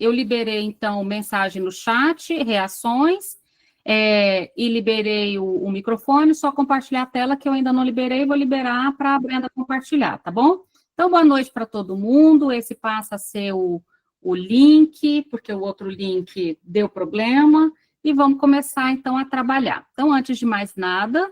eu liberei, então, mensagem no chat, reações, e liberei o microfone, só compartilhar a tela que eu ainda não liberei, vou liberar para a Brenda compartilhar, tá bom? Então, boa noite para todo mundo, esse passa a ser o link, porque o outro link deu problema, e vamos começar, então, a trabalhar. Então, antes de mais nada,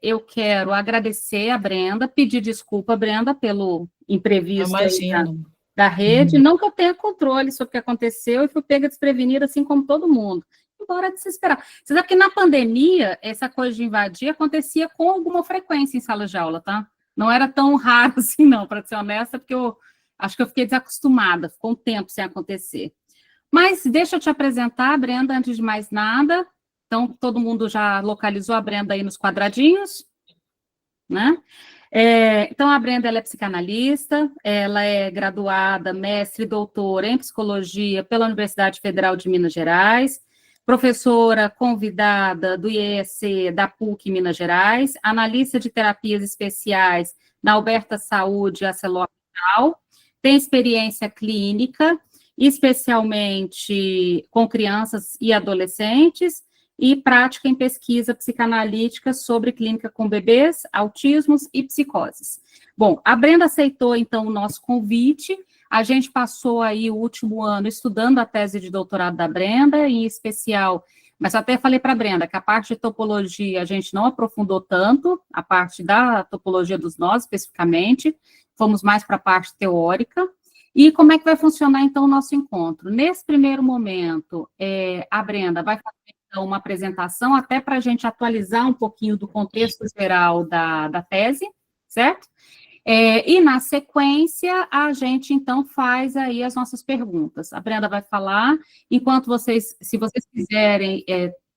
eu quero agradecer a Brenda, pedir desculpa, Brenda, pelo imprevisto aí Imagino. da rede, não que eu tenha controle sobre o que aconteceu e fui pega desprevenida, assim como todo mundo. Embora desesperar. Você sabe que na pandemia, essa coisa de invadir acontecia com alguma frequência em sala de aula, tá? Não era tão raro assim, não, para ser honesta, porque eu acho que eu fiquei desacostumada, ficou um tempo sem acontecer. Mas deixa eu te apresentar, Brenda, antes de mais nada. Então, todo mundo já localizou a Brenda aí nos quadradinhos, né? Então, a Brenda ela é psicanalista, ela é graduada, mestre e doutora em psicologia pela Universidade Federal de Minas Gerais, professora convidada do IEC da PUC Minas Gerais, analista de terapias especiais na Alberta Saúde ArcelorMittal, tem experiência clínica, especialmente com crianças e adolescentes, e prática em pesquisa psicanalítica sobre clínica com bebês, autismos e psicoses. Bom, a Brenda aceitou, então, o nosso convite, a gente passou aí o último ano estudando a tese de doutorado da Brenda, em especial, mas até falei para a Brenda que a parte de topologia a gente não aprofundou tanto, a parte da topologia dos nós, especificamente, fomos mais para a parte teórica. E como é que vai funcionar, então, o nosso encontro? Nesse primeiro momento, a Brenda vai fazer uma apresentação, até para a gente atualizar um pouquinho do contexto geral da tese, certo? E, na sequência, a gente, então, faz aí as nossas perguntas. A Brenda vai falar, enquanto vocês, se vocês quiserem,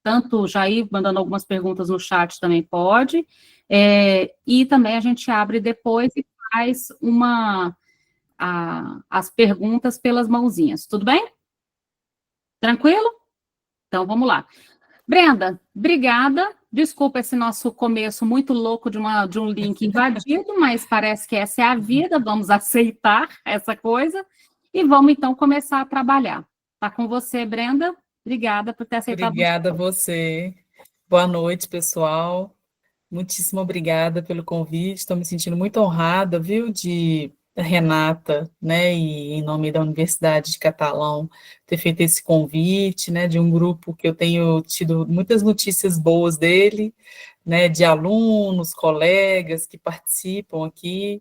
tanto já ir mandando algumas perguntas no chat também pode, e também a gente abre depois e faz as perguntas pelas mãozinhas, tudo bem? Tranquilo? Então, vamos lá. Brenda, obrigada. Desculpa esse nosso começo muito louco de um link invadido, mas parece que essa é a vida, vamos aceitar essa coisa e vamos então começar a trabalhar. Está com você, Brenda? Obrigada por ter aceitado. Obrigada a você. Boa noite, pessoal. Muitíssimo obrigada pelo convite. Estou me sentindo muito honrada, viu, de Renata, né, e em nome da Universidade de Catalão, ter feito esse convite, né, de um grupo que eu tenho tido muitas notícias boas dele, né, de alunos, colegas que participam aqui,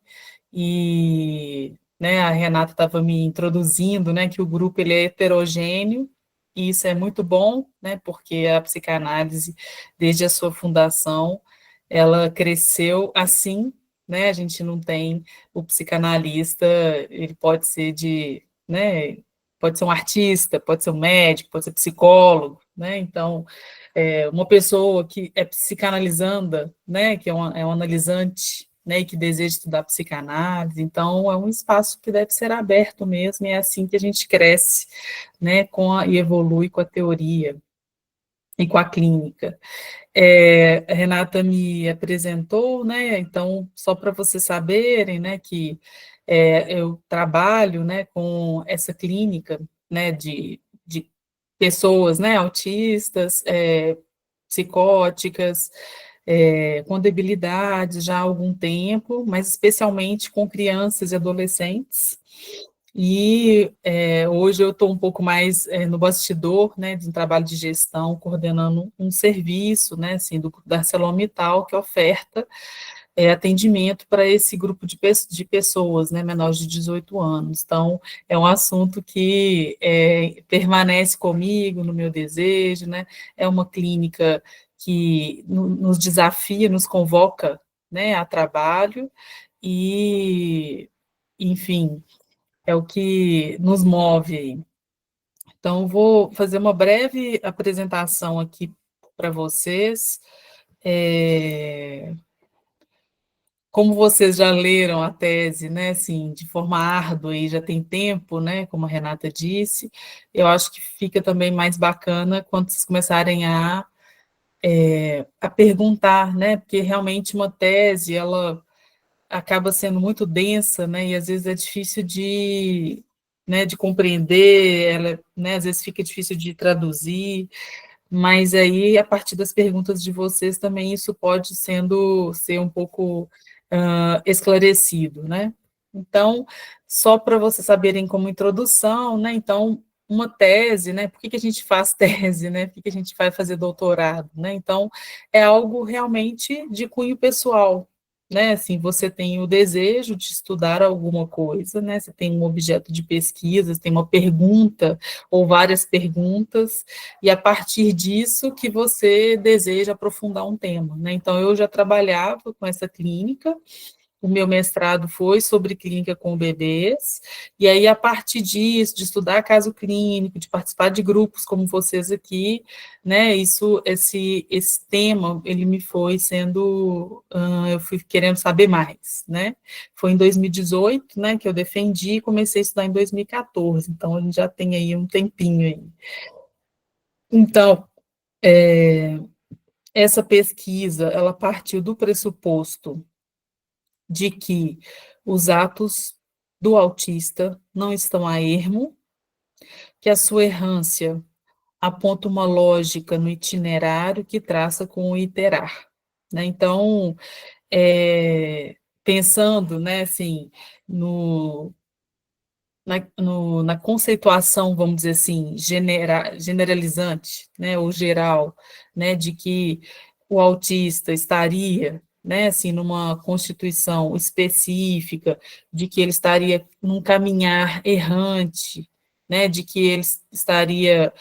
e, né, a Renata estava me introduzindo, né, que o grupo ele é heterogêneo, e isso é muito bom, né, porque a psicanálise, desde a sua fundação, ela cresceu assim, né? A gente não tem o psicanalista, ele pode ser né? Pode ser um artista, pode ser um médico, pode ser psicólogo, né? Então, uma pessoa que é psicanalizanda, né? Que é um analisante, né? E que deseja estudar psicanálise, então é um espaço que deve ser aberto mesmo, e é assim que a gente cresce, né? E evolui com a teoria e com a clínica. A Renata me apresentou, né? Então, só para vocês saberem, né, que eu trabalho, né, com essa clínica, né, de pessoas, né, autistas, psicóticas, com debilidades já há algum tempo, mas especialmente com crianças e adolescentes. E hoje eu estou um pouco mais no bastidor, né, de um trabalho de gestão, coordenando um serviço, né, assim, da ArcelorMittal, que oferta atendimento para esse grupo de pessoas, né, menores de 18 anos. Então, é um assunto que permanece comigo, no meu desejo, né, é uma clínica que nos desafia, nos convoca, né, a trabalho, e, enfim, é o que nos move aí. Então, vou fazer uma breve apresentação aqui para vocês. Como vocês já leram a tese, né, assim, de forma árdua e já tem tempo, né, como a Renata disse, eu acho que fica também mais bacana quando vocês começarem a perguntar, né, porque realmente uma tese, ela acaba sendo muito densa, né, e às vezes é difícil né, de compreender, ela, né, às vezes fica difícil de traduzir, mas aí, a partir das perguntas de vocês, também isso pode ser um pouco esclarecido, né? Então, só para vocês saberem como introdução, né? Então, uma tese, né? Por que que a gente faz tese, né? Por que que a gente vai fazer doutorado, né? Então, é algo realmente de cunho pessoal, né? Assim, você tem o desejo de estudar alguma coisa, né? Você tem um objeto de pesquisa, você tem uma pergunta ou várias perguntas, e a partir disso que você deseja aprofundar um tema, né? Então, eu já trabalhava com essa clínica, o meu mestrado foi sobre clínica com bebês, e aí, a partir disso, de estudar caso clínico, de participar de grupos como vocês aqui, né, esse tema, ele me foi sendo, eu fui querendo saber mais, né, foi em 2018, né, que eu defendi e comecei a estudar em 2014, então a gente já tem aí um tempinho aí. Então, essa pesquisa, ela partiu do pressuposto de que os atos do autista não estão a ermo, que a sua errância aponta uma lógica no itinerário que traça com o iterar, né? Então, pensando, né, assim, na conceituação, vamos dizer assim, generalizante, né, ou geral, né, de que o autista estaria, né, assim, numa constituição específica, de que ele estaria num caminhar errante, né, de que ele estaria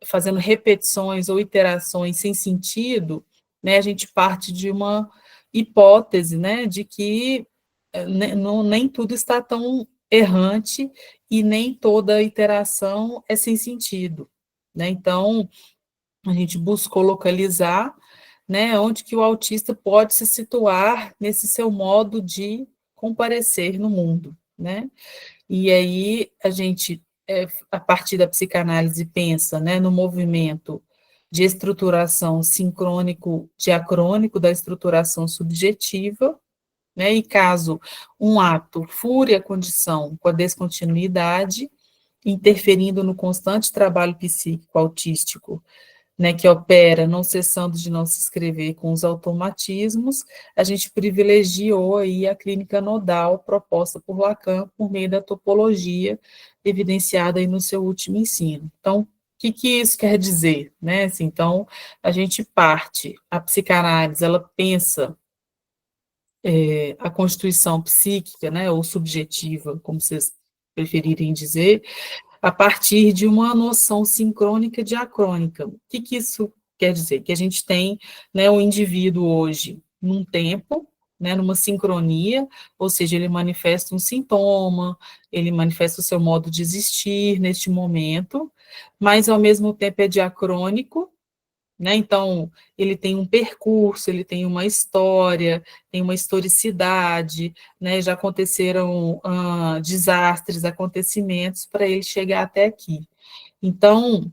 fazendo repetições ou iterações sem sentido, né, a gente parte de uma hipótese, né, de que nem tudo está tão errante e nem toda iteração é sem sentido, né? Então, a gente buscou localizar, né, onde que o autista pode se situar nesse seu modo de comparecer no mundo, né? E aí a gente, a partir da psicanálise, pensa, né, no movimento de estruturação sincrônico-diacrônico da estruturação subjetiva, né? E caso um ato fure a condição com a descontinuidade, interferindo no constante trabalho psíquico autístico, né, que opera não cessando de não se escrever com os automatismos, a gente privilegiou aí a clínica nodal proposta por Lacan por meio da topologia evidenciada aí no seu último ensino. Então, o que que isso quer dizer, né? Assim, então, a gente parte, a psicanálise, ela pensa a constituição psíquica, né, ou subjetiva, como vocês preferirem dizer, a partir de uma noção sincrônica diacrônica. O que que isso quer dizer? Que a gente tem, né, o indivíduo hoje num tempo, né, numa sincronia, ou seja, ele manifesta um sintoma, ele manifesta o seu modo de existir neste momento, mas ao mesmo tempo é diacrônico, né? Então, ele tem um percurso, ele tem uma história, tem uma historicidade, né? Já aconteceram desastres, acontecimentos para ele chegar até aqui. Então,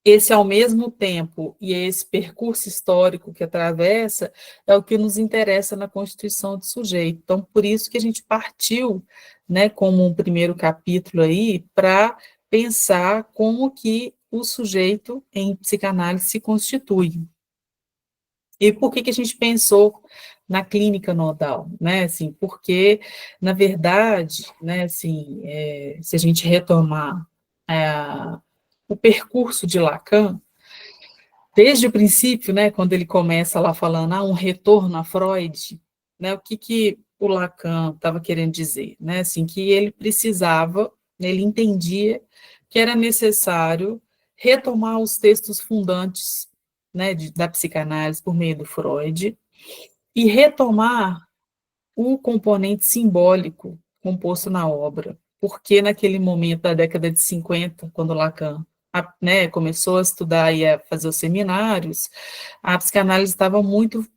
esse ao mesmo tempo e esse percurso histórico que atravessa é o que nos interessa na constituição do sujeito. Então, por isso que a gente partiu, né, como um primeiro capítulo aí, para pensar como que o sujeito em psicanálise se constitui. E por que que a gente pensou na clínica nodal, né? Assim, porque, na verdade, né, assim, se a gente retomar o percurso de Lacan, desde o princípio, né, quando ele começa lá falando, um retorno a Freud, né, o que que o Lacan estava querendo dizer, né, assim, que ele precisava, ele entendia que era necessário retomar os textos fundantes, né, da psicanálise por meio do Freud, e retomar o componente simbólico composto na obra, porque naquele momento da década de 50, quando Lacan, né, começou a estudar e a fazer os seminários, a psicanálise estava muito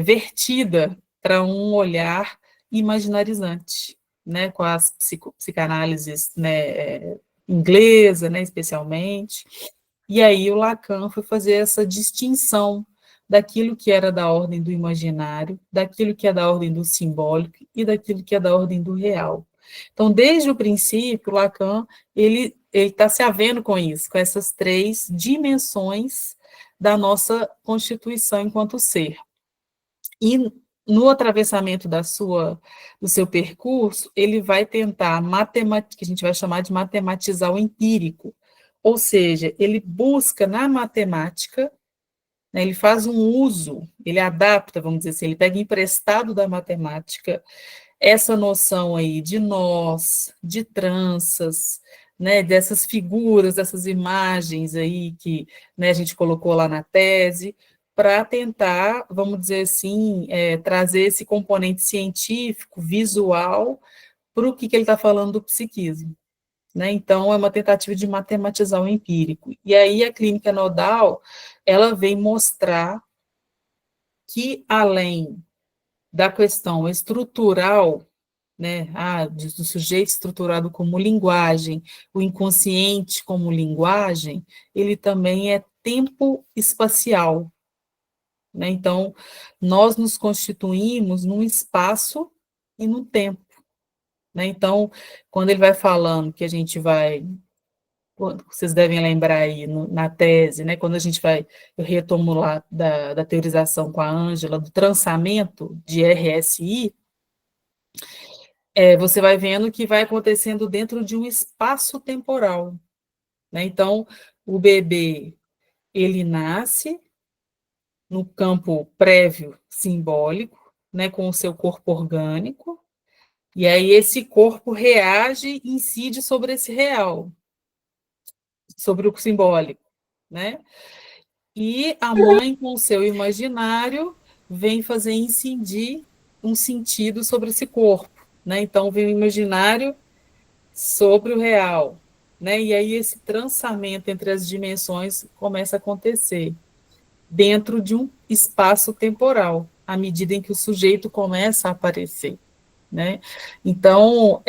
vertida para um olhar imaginarizante, né, com as psicanálises, né, inglesa, né, especialmente, e aí o Lacan foi fazer essa distinção daquilo que era da ordem do imaginário, daquilo que é da ordem do simbólico e daquilo que é da ordem do real. Então, desde o princípio, Lacan, ele está se havendo com isso, com essas três dimensões da nossa constituição enquanto ser. E no atravessamento do seu percurso, ele vai tentar que a gente vai chamar de matematizar o empírico, ou seja, ele busca na matemática, né, ele faz um uso, ele adapta, vamos dizer assim, ele pega emprestado da matemática essa noção aí de nós, de tranças, né, dessas figuras, dessas imagens aí que, né, a gente colocou lá na tese, para tentar, vamos dizer assim, trazer esse componente científico, visual, para o que ele está falando do psiquismo. Né? Então, é uma tentativa de matematizar o empírico. E aí a clínica nodal, ela vem mostrar que, além da questão estrutural, né, do sujeito estruturado como linguagem, o inconsciente como linguagem, ele também é tempo espacial, né? Então, nós nos constituímos num espaço e no tempo, né? Então, quando ele vai falando que a gente vai, vocês devem lembrar aí na tese, né, quando a gente vai, eu retomo lá da teorização com a Ângela, do transamento de RSI, você vai vendo que vai acontecendo dentro de um espaço temporal, né? Então, o bebê, ele nasce no campo prévio simbólico, né, com o seu corpo orgânico, e aí esse corpo reage e incide sobre esse real, sobre o simbólico, né? E a mãe, com o seu imaginário, vem fazer incidir um sentido sobre esse corpo, né? Então, vem o imaginário sobre o real, né? E aí esse trançamento entre as dimensões começa a acontecer dentro de um espaço temporal, à medida em que o sujeito começa a aparecer, né? Então,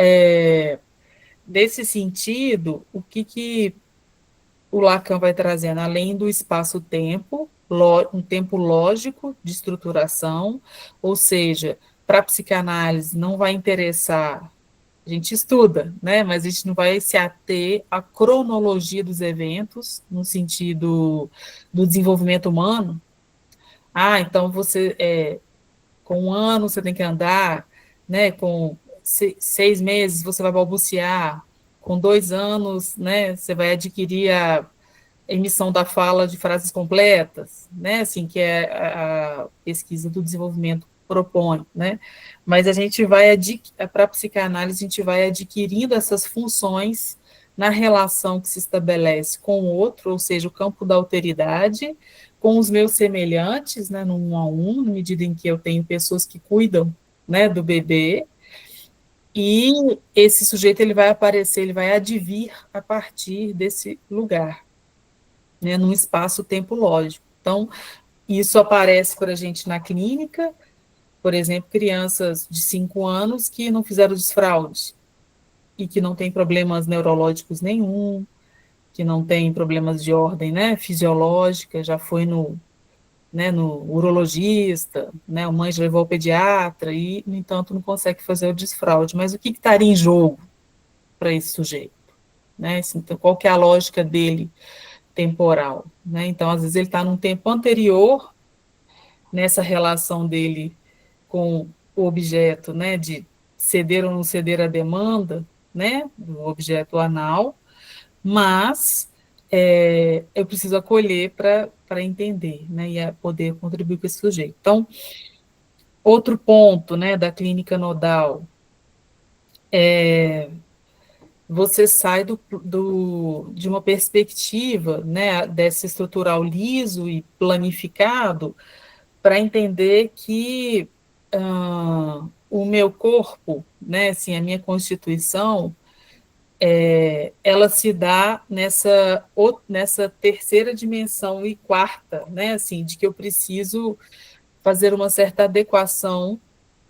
nesse sentido, o que o Lacan vai trazendo, além do espaço-tempo, um tempo lógico de estruturação, ou seja, para a psicanálise não vai interessar, a gente estuda, né, mas a gente não vai se ater à cronologia dos eventos, no sentido do desenvolvimento humano. Então você, com um ano você tem que andar, né, com 6 meses você vai balbuciar, com 2 anos, né, você vai adquirir a emissão da fala de frases completas, né, assim, que a pesquisa do desenvolvimento propõe, né, mas a gente vai, para a psicanálise, a gente vai adquirindo essas funções na relação que se estabelece com o outro, ou seja, o campo da alteridade, com os meus semelhantes, né, no 1 a 1, na medida em que eu tenho pessoas que cuidam, né, do bebê, e esse sujeito ele vai aparecer, ele vai advir a partir desse lugar, né, num espaço-tempo lógico. Então, isso aparece para a gente na clínica, por exemplo, crianças de 5 anos que não fizeram desfraude e que não têm problemas neurológicos nenhum, que não tem problemas de ordem, né, fisiológica, já foi no urologista, né, a mãe já levou ao pediatra e, no entanto, não consegue fazer o desfraude. Mas o que estaria em jogo para esse sujeito? Né? Então, qual que é a lógica dele temporal? Né? Então, às vezes, ele está num tempo anterior, nessa relação dele com o objeto, né, de ceder ou não ceder à demanda, né, do objeto anal, mas eu preciso acolher para entender, né, e poder contribuir com esse sujeito. Então, outro ponto, né, da clínica nodal, você sai de uma perspectiva, né, desse estrutural liso e planificado para entender que o meu corpo, né, assim, a minha constituição, ela se dá nessa terceira dimensão e quarta, né, assim, de que eu preciso fazer uma certa adequação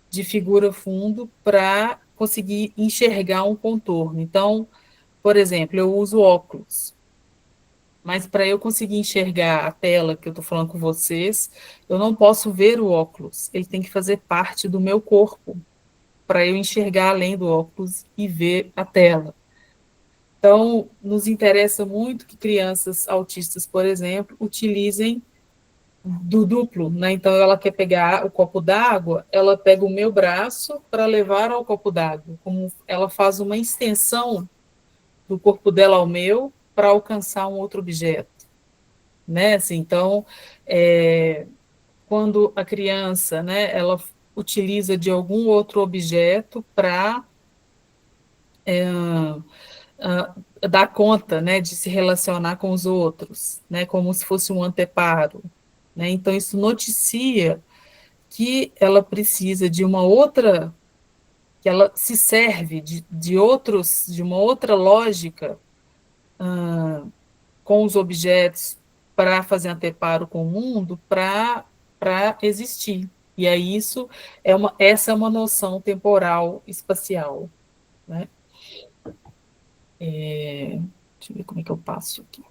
de figura-fundo para conseguir enxergar um contorno. Então, por exemplo, eu uso óculos, mas para eu conseguir enxergar a tela que eu estou falando com vocês, eu não posso ver o óculos, ele tem que fazer parte do meu corpo, para eu enxergar além do óculos e ver a tela. Então, nos interessa muito que crianças autistas, por exemplo, utilizem do duplo, né? Então, ela quer pegar o copo d'água, ela pega o meu braço para levar ao copo d'água, como ela faz uma extensão do corpo dela ao meu para alcançar um outro objeto, né? Assim, então, quando a criança, né, ela utiliza de algum outro objeto para dar conta, né, de se relacionar com os outros, né, como se fosse um anteparo, né? Então, isso noticia que ela precisa de uma outra, que ela se serve de outros, de uma outra lógica com os objetos para fazer anteparo com o mundo, para existir. E aí isso essa é uma noção temporal espacial, né? Deixa eu ver como é que eu passo aqui.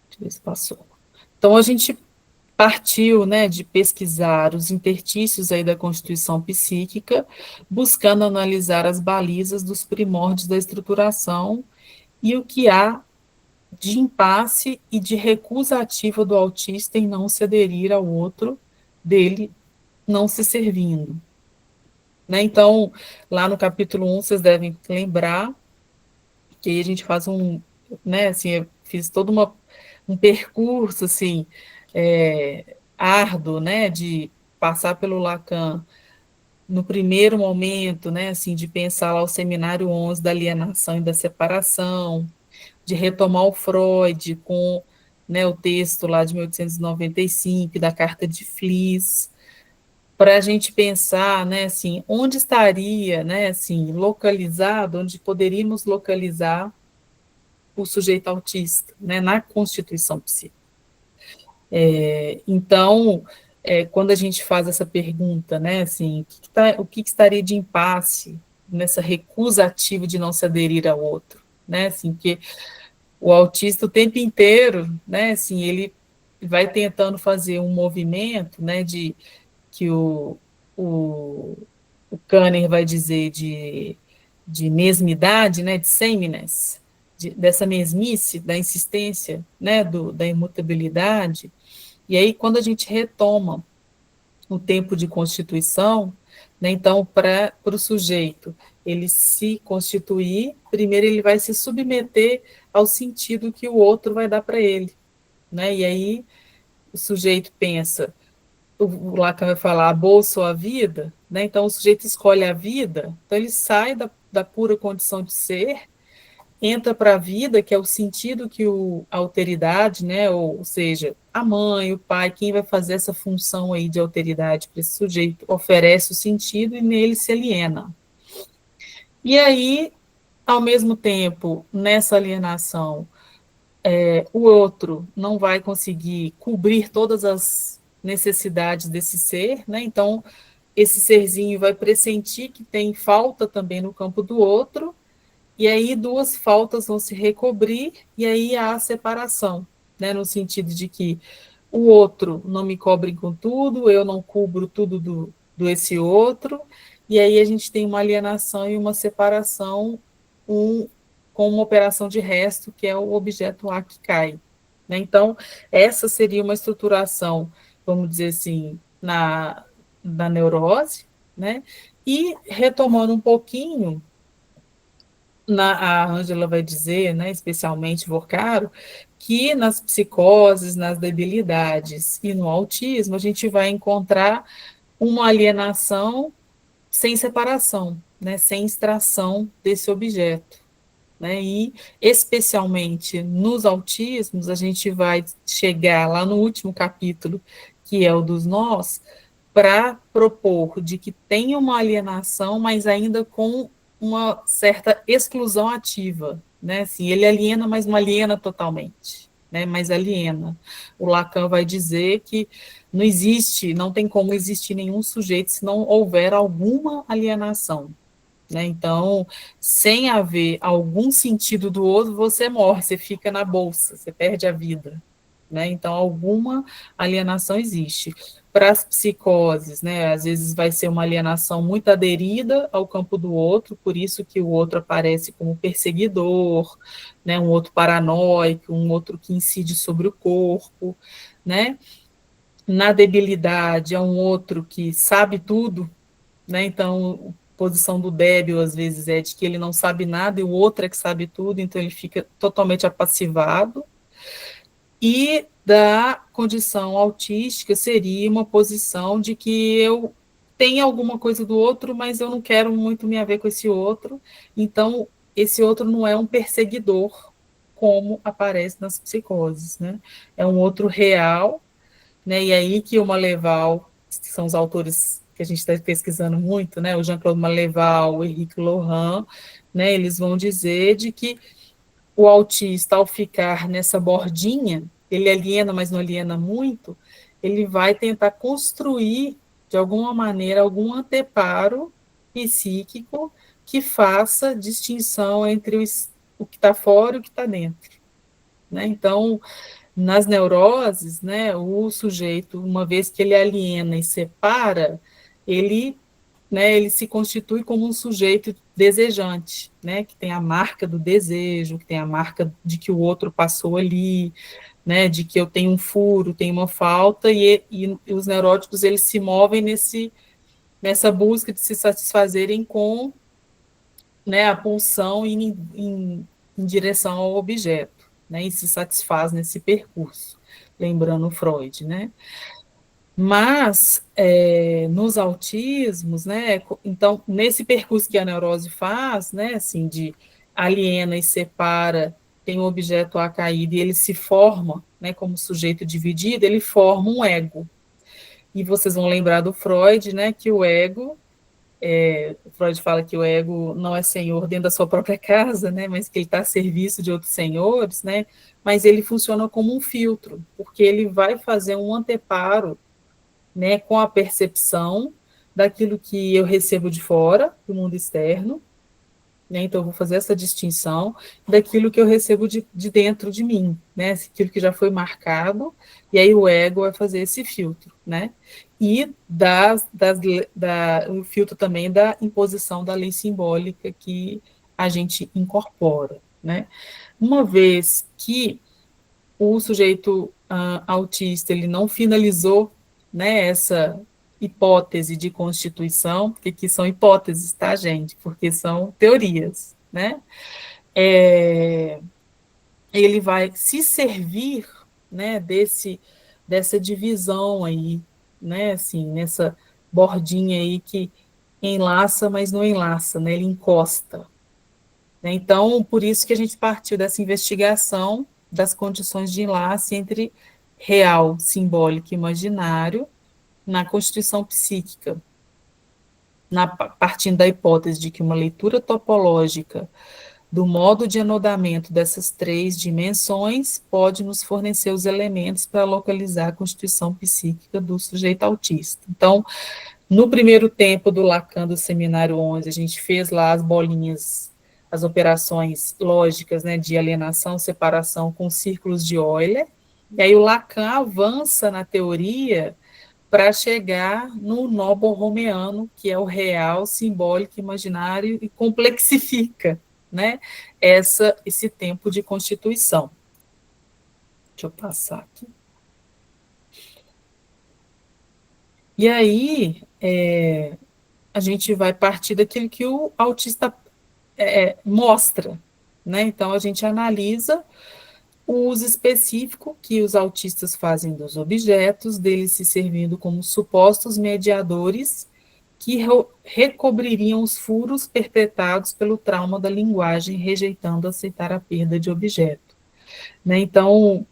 Deixa eu ver se passou. Então, a gente partiu, né, de pesquisar os interstícios aí da constituição psíquica, buscando analisar as balizas dos primórdios da estruturação e o que há de impasse e de recusa ativa do autista em não se aderir ao outro, dele não se servindo. Né? Então, lá no capítulo 1, vocês devem lembrar que aí a gente faz né, assim, eu fiz todo um percurso, assim, árduo, né, de passar pelo Lacan no primeiro momento, né, assim, de pensar lá o seminário 11 da alienação e da separação, de retomar o Freud com, né, o texto lá de 1895, da Carta de Fliess, para a gente pensar, né, assim, onde estaria, né, assim, localizado, onde poderíamos localizar o sujeito autista, né, na constituição psíquica. Então, quando a gente faz essa pergunta, né, assim, o que estaria de impasse nessa recusa ativa de não se aderir ao outro, né, assim, porque o autista o tempo inteiro, né, assim, ele vai tentando fazer um movimento, né, de que o, o Kanner vai dizer de mesmidade, né, de sameness, dessa mesmice, da insistência, né, da imutabilidade. E aí, quando a gente retoma o tempo de constituição, né, então, para o sujeito ele se constituir, primeiro ele vai se submeter ao sentido que o outro vai dar para ele, né? E aí o sujeito pensa, o Lacan vai falar a bolsa ou a vida, né? Então o sujeito escolhe a vida, então ele sai da pura condição de ser, entra para a vida, que é o sentido que a alteridade, né? Ou seja, a mãe, o pai, quem vai fazer essa função aí de alteridade para esse sujeito, oferece o sentido e nele se aliena. E aí, ao mesmo tempo, nessa alienação, o outro não vai conseguir cobrir todas as necessidades desse ser, né? Então, esse serzinho vai pressentir que tem falta também no campo do outro, e aí duas faltas vão se recobrir, e aí há a separação, né? No sentido de que o outro não me cobre com tudo, eu não cubro tudo do esse outro, e aí a gente tem uma alienação e uma separação, com uma operação de resto, que é o objeto A que cai. Né? Então, essa seria uma estruturação, vamos dizer assim, na neurose, né? E retomando um pouquinho, a Ângela vai dizer, né, especialmente Vocaro, que nas psicoses, nas debilidades e no autismo, a gente vai encontrar uma alienação sem separação, né, sem extração desse objeto. Né, e, especialmente nos autismos, a gente vai chegar lá no último capítulo, que é o dos nós, para propor de que tem uma alienação, mas ainda com uma certa exclusão ativa, né? Assim, ele aliena, mas não aliena totalmente, né? Mas aliena. O Lacan vai dizer que não existe, não tem como existir nenhum sujeito se não houver alguma alienação, né? Então, sem haver algum sentido do outro, você morre, você fica na bolsa, você perde a vida, né? Então, alguma alienação existe. Para as psicoses, né, às vezes vai ser uma alienação muito aderida ao campo do outro, por isso que o outro aparece como perseguidor, né, um outro paranoico, um outro que incide sobre o corpo, né? Na debilidade, é um outro que sabe tudo, né? Então, a posição do débil, às vezes, é de que ele não sabe nada e o outro é que sabe tudo, então ele fica totalmente apassivado. E da condição autística seria uma posição de que eu tenho alguma coisa do outro, mas eu não quero muito me haver com esse outro, então esse outro não é um perseguidor, como aparece nas psicoses, né? É um outro real, né? E aí que o Maleval, que são os autores que a gente está pesquisando muito, né? O Jean-Claude Maleval, o Henrique Lohan, né? Eles vão dizer de que o autista, ao ficar nessa bordinha, ele aliena, mas não aliena muito, ele vai tentar construir, de alguma maneira, algum anteparo psíquico que faça distinção entre o que está fora e o que está dentro, né? Então, nas neuroses, né, o sujeito, uma vez que ele aliena e separa, ele, né, ele se constitui como um sujeito desejante, né, que tem a marca do desejo, que tem a marca de que o outro passou ali, né, de que eu tenho um furo, tenho uma falta, e os neuróticos eles se movem nessa busca de se satisfazerem com, né, a pulsão em direção ao objeto, né, e se satisfaz nesse percurso, lembrando Freud, né? Mas, nos autismos, né, então, nesse percurso que a neurose faz, né, assim, de aliena e separa, tem um objeto A caído e ele se forma, né, como sujeito dividido, ele forma um ego. E vocês vão lembrar do Freud, né, que o ego, Freud fala que o ego não é senhor dentro da sua própria casa, né, mas que ele está a serviço de outros senhores, né, mas ele funciona como um filtro, porque ele vai fazer um anteparo, né, com a percepção daquilo que eu recebo de fora, do mundo externo, né, então eu vou fazer essa distinção daquilo que eu recebo de dentro de mim, né, aquilo que já foi marcado, e aí o ego vai fazer esse filtro, né, e o filtro também da imposição da lei simbólica que a gente incorpora, né. Uma vez que o sujeito autista ele não finalizou, né, essa hipótese de constituição, porque aqui são hipóteses, tá, gente? Porque são teorias, né? Ele vai se servir, né, dessa divisão aí, né, assim, nessa bordinha aí que enlaça, mas não enlaça, né? Ele encosta, né? Então, por isso que a gente partiu dessa investigação das condições de enlace entre real, simbólico e imaginário na constituição psíquica, partindo da hipótese de que uma leitura topológica do modo de anodamento dessas três dimensões pode nos fornecer os elementos para localizar a constituição psíquica do sujeito autista. Então, no primeiro tempo do Lacan do Seminário 11, a gente fez lá as bolinhas, as operações lógicas, né, de alienação, separação com círculos de Euler, e aí o Lacan avança na teoria para chegar no nó borromeano, que é o real, simbólico, imaginário, e complexifica, né, esse tempo de constituição. Deixa eu passar aqui. E aí, a gente vai partir daquilo que o autista mostra, né? Então, a gente analisa o uso específico que os autistas fazem dos objetos, deles se servindo como supostos mediadores que recobririam os furos perpetrados pelo trauma da linguagem, rejeitando aceitar a perda de objeto, né? Então,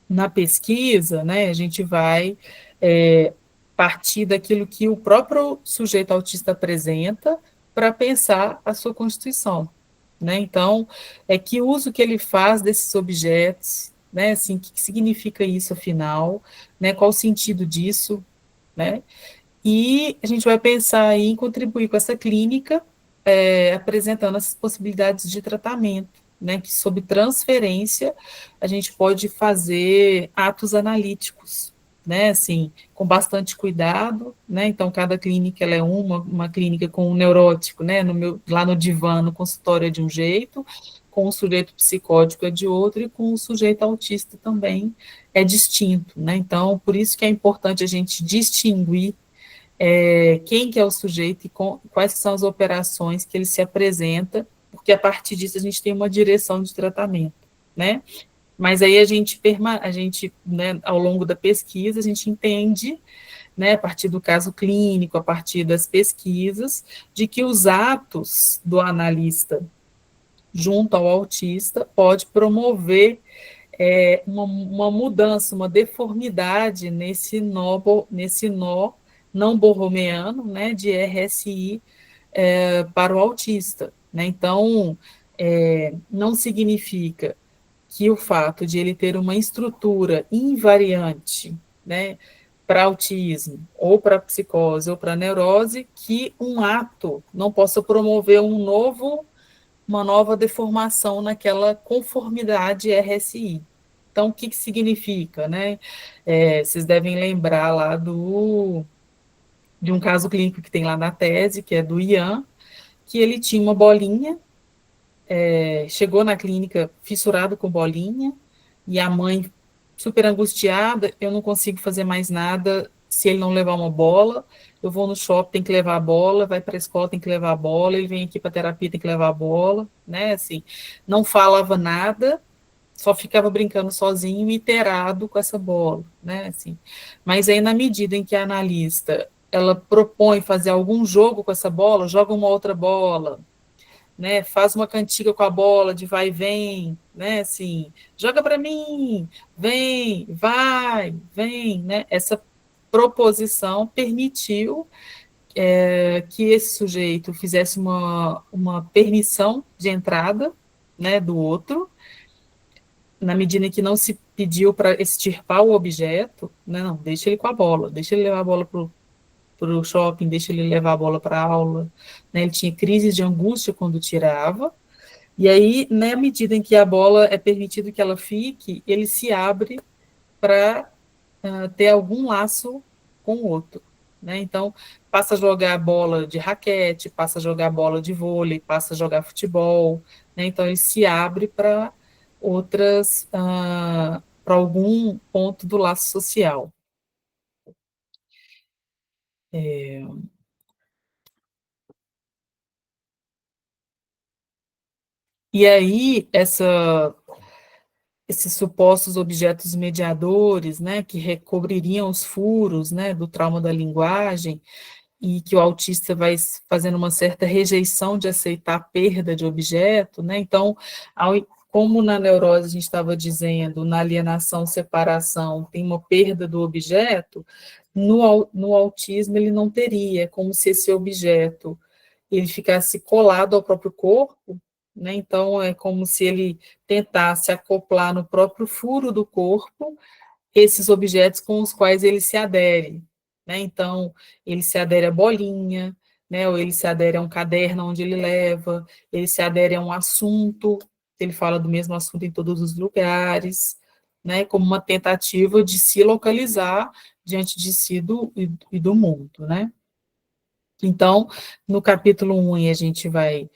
na pesquisa, né, a gente vai partir daquilo que o próprio sujeito autista apresenta para pensar a sua constituição, né? Então, que uso que ele faz desses objetos, né? Assim, o que significa isso, afinal, né? Qual o sentido disso, né? E a gente vai pensar em contribuir com essa clínica, apresentando essas possibilidades de tratamento, né, que sob transferência a gente pode fazer atos analíticos, né, assim, com bastante cuidado, né, então cada clínica ela é uma clínica com um neurótico, né, lá no divã, no consultório é de um jeito, com o sujeito psicótico é de outro, e com o sujeito autista também é distinto, né, então por isso que é importante a gente distinguir quem que é o sujeito e quais são as operações que ele se apresenta, porque a partir disso a gente tem uma direção de tratamento, né? Mas aí né, ao longo da pesquisa, a gente entende, né, a partir do caso clínico, a partir das pesquisas, de que os atos do analista junto ao autista pode promover uma mudança, uma deformidade nesse nó não borromeano, né, de RSI para o autista, né? Então, não significa que o fato de ele ter uma estrutura invariante, né, para autismo, ou para psicose, ou para neurose, que um ato não possa promover uma nova deformação naquela conformidade RSI. Então, o que significa, né? Vocês devem lembrar lá de um caso clínico que tem lá na tese, que é do Ian, que ele tinha uma bolinha, chegou na clínica fissurado com bolinha, e a mãe super angustiada, eu não consigo fazer mais nada se ele não levar uma bola, eu vou no shopping, tem que levar a bola, vai para a escola, tem que levar a bola, ele vem aqui para terapia, tem que levar a bola, né, assim, não falava nada, só ficava brincando sozinho, iterado com essa bola, né, assim. Mas aí, na medida em que a analista, ela propõe fazer algum jogo com essa bola, joga uma outra bola, né, faz uma cantiga com a bola de vai e vem, né, assim, joga para mim, vem, vai, vem, né, essa proposição permitiu que esse sujeito fizesse uma permissão de entrada, né, do outro, na medida em que não se pediu para extirpar o objeto, né, não, deixa ele com a bola, deixa ele levar a bola para o shopping, deixa ele levar a bola para a aula, né, ele tinha crises de angústia quando tirava, e aí, na medida em que a bola é permitido que ela fique, ele se abre para ter algum laço com o outro, né, então passa a jogar bola de raquete, passa a jogar bola de vôlei, passa a jogar futebol, né, então ele se abre para para algum ponto do laço social. E aí, esses supostos objetos mediadores, né, que recobririam os furos, né, do trauma da linguagem, e que o autista vai fazendo uma certa rejeição de aceitar a perda de objeto, né, então, como na neurose a gente estava dizendo, na alienação, separação, tem uma perda do objeto, no autismo ele não teria, é como se esse objeto ele ficasse colado ao próprio corpo, né? Então é como se ele tentasse acoplar no próprio furo do corpo esses objetos com os quais ele se adere, né? Então ele se adere à bolinha, né? Ou ele se adere a um caderno onde ele leva, ele se adere a um assunto, ele fala do mesmo assunto em todos os lugares, né? Como uma tentativa de se localizar diante de si e do mundo, né? Então, no capítulo 1, a gente vai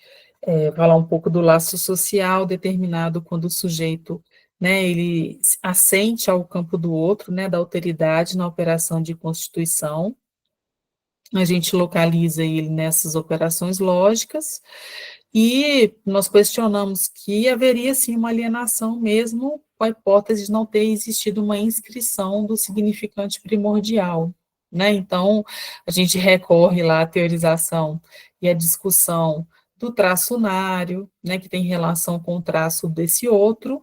falar um pouco do laço social determinado quando o sujeito, né, ele assente ao campo do outro, né, da alteridade na operação de constituição. A gente localiza ele nessas operações lógicas, e nós questionamos que haveria, sim, uma alienação mesmo com a hipótese de não ter existido uma inscrição do significante primordial, né? Então, a gente recorre lá à teorização e à discussão do traço unário, né, que tem relação com o traço desse outro,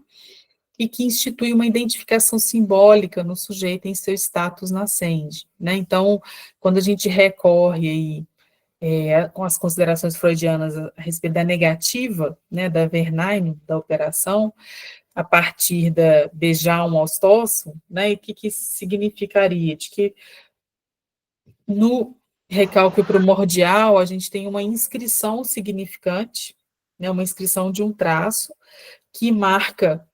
e que institui uma identificação simbólica no sujeito em seu status nascente, né? Então, quando a gente recorre aí com as considerações freudianas a respeito da negativa, né, da Vernheim, da operação, a partir da beijar um ostócio, né, e o que significaria? De que no recalque primordial a gente tem uma inscrição significante, né? Uma inscrição de um traço que marca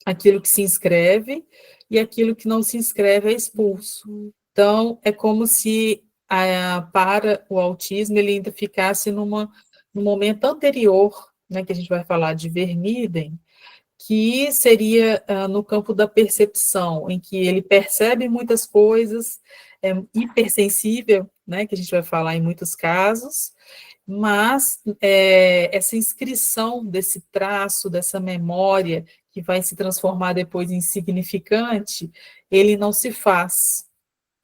aquilo que se inscreve e aquilo que não se inscreve é expulso. Então, é como se para o autismo ele ainda ficasse no momento anterior, né, que a gente vai falar de Vermiden, que seria no campo da percepção, em que ele percebe muitas coisas, é hipersensível, né, que a gente vai falar em muitos casos, mas essa inscrição desse traço, dessa memória, que vai se transformar depois em significante, ele não se faz.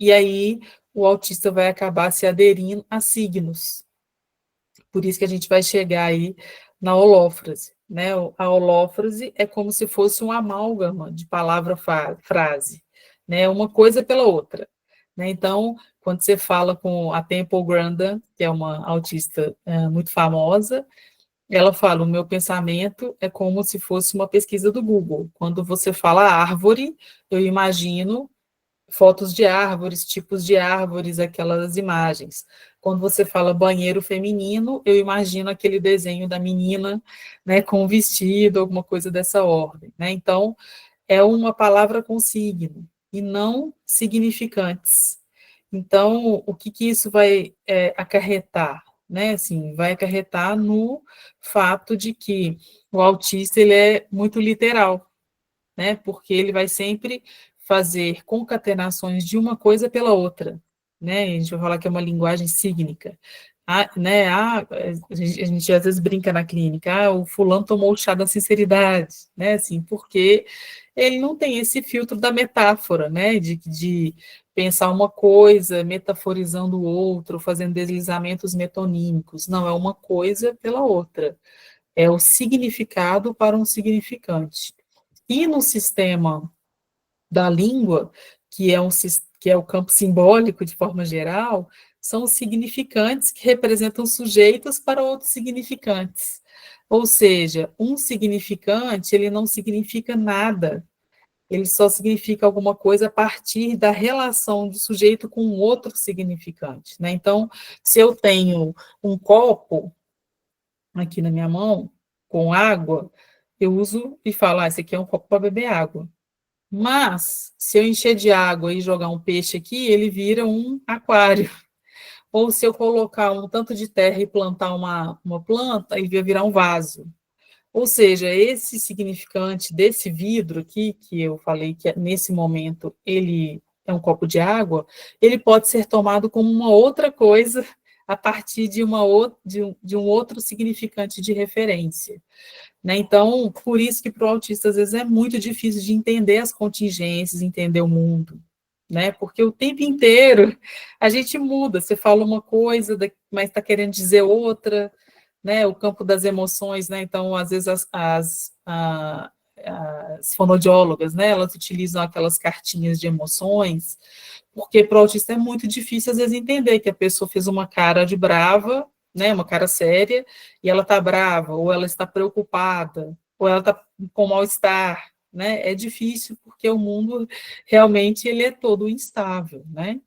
E aí o autista vai acabar se aderindo a signos. Por isso que a gente vai chegar aí na holófrase, né? A holófrase é como se fosse um amálgama de palavra-frase, né? Uma coisa pela outra, né? Então, quando você fala com a Temple Grandin, que é uma autista muito famosa, ela fala: o meu pensamento é como se fosse uma pesquisa do Google. Quando você fala árvore, eu imagino fotos de árvores, tipos de árvores, aquelas imagens. Quando você fala banheiro feminino, eu imagino aquele desenho da menina, né, com um vestido, alguma coisa dessa ordem, né? Então, é uma palavra com signo e não significantes. Então, o que que isso vai acarretar? Né? Assim, vai acarretar no fato de que o autista ele é muito literal, né? Porque ele vai sempre fazer concatenações de uma coisa pela outra, né? A gente vai falar que é uma linguagem sígnica. Né? A gente às vezes brinca na clínica, o fulano tomou o chá da sinceridade, né? Assim, porque ele não tem esse filtro da metáfora, né? De pensar uma coisa, metaforizando o outro, fazendo deslizamentos metonímicos. Não, é uma coisa pela outra. É o significado para um significante. E no sistema da língua, que é o campo simbólico de forma geral, são os significantes que representam sujeitos para outros significantes. Ou seja, um significante, ele não significa nada, ele só significa alguma coisa a partir da relação do sujeito com outro significante, né? Então, se eu tenho um copo aqui na minha mão, com água, eu uso e falo, esse aqui é um copo para beber água. Mas, se eu encher de água e jogar um peixe aqui, ele vira um aquário. Ou se eu colocar um tanto de terra e plantar uma planta, ele vai virar um vaso. Ou seja, esse significante desse vidro aqui, que eu falei que nesse momento ele é um copo de água, ele pode ser tomado como uma outra coisa a partir de um outro significante de referência. Né? Então, por isso que para o autista, às vezes, é muito difícil de entender as contingências, entender o mundo, né? Porque o tempo inteiro a gente muda, você fala uma coisa, mas está querendo dizer outra, né? O campo das emoções, né? Então, às vezes, as fonodiólogas, né? Elas utilizam aquelas cartinhas de emoções, porque para o autista é muito difícil, às vezes, entender que a pessoa fez uma cara de brava, né, uma cara séria, e ela está brava, ou ela está preocupada, ou ela está com mal-estar, né? É difícil porque o mundo realmente ele é todo instável, né?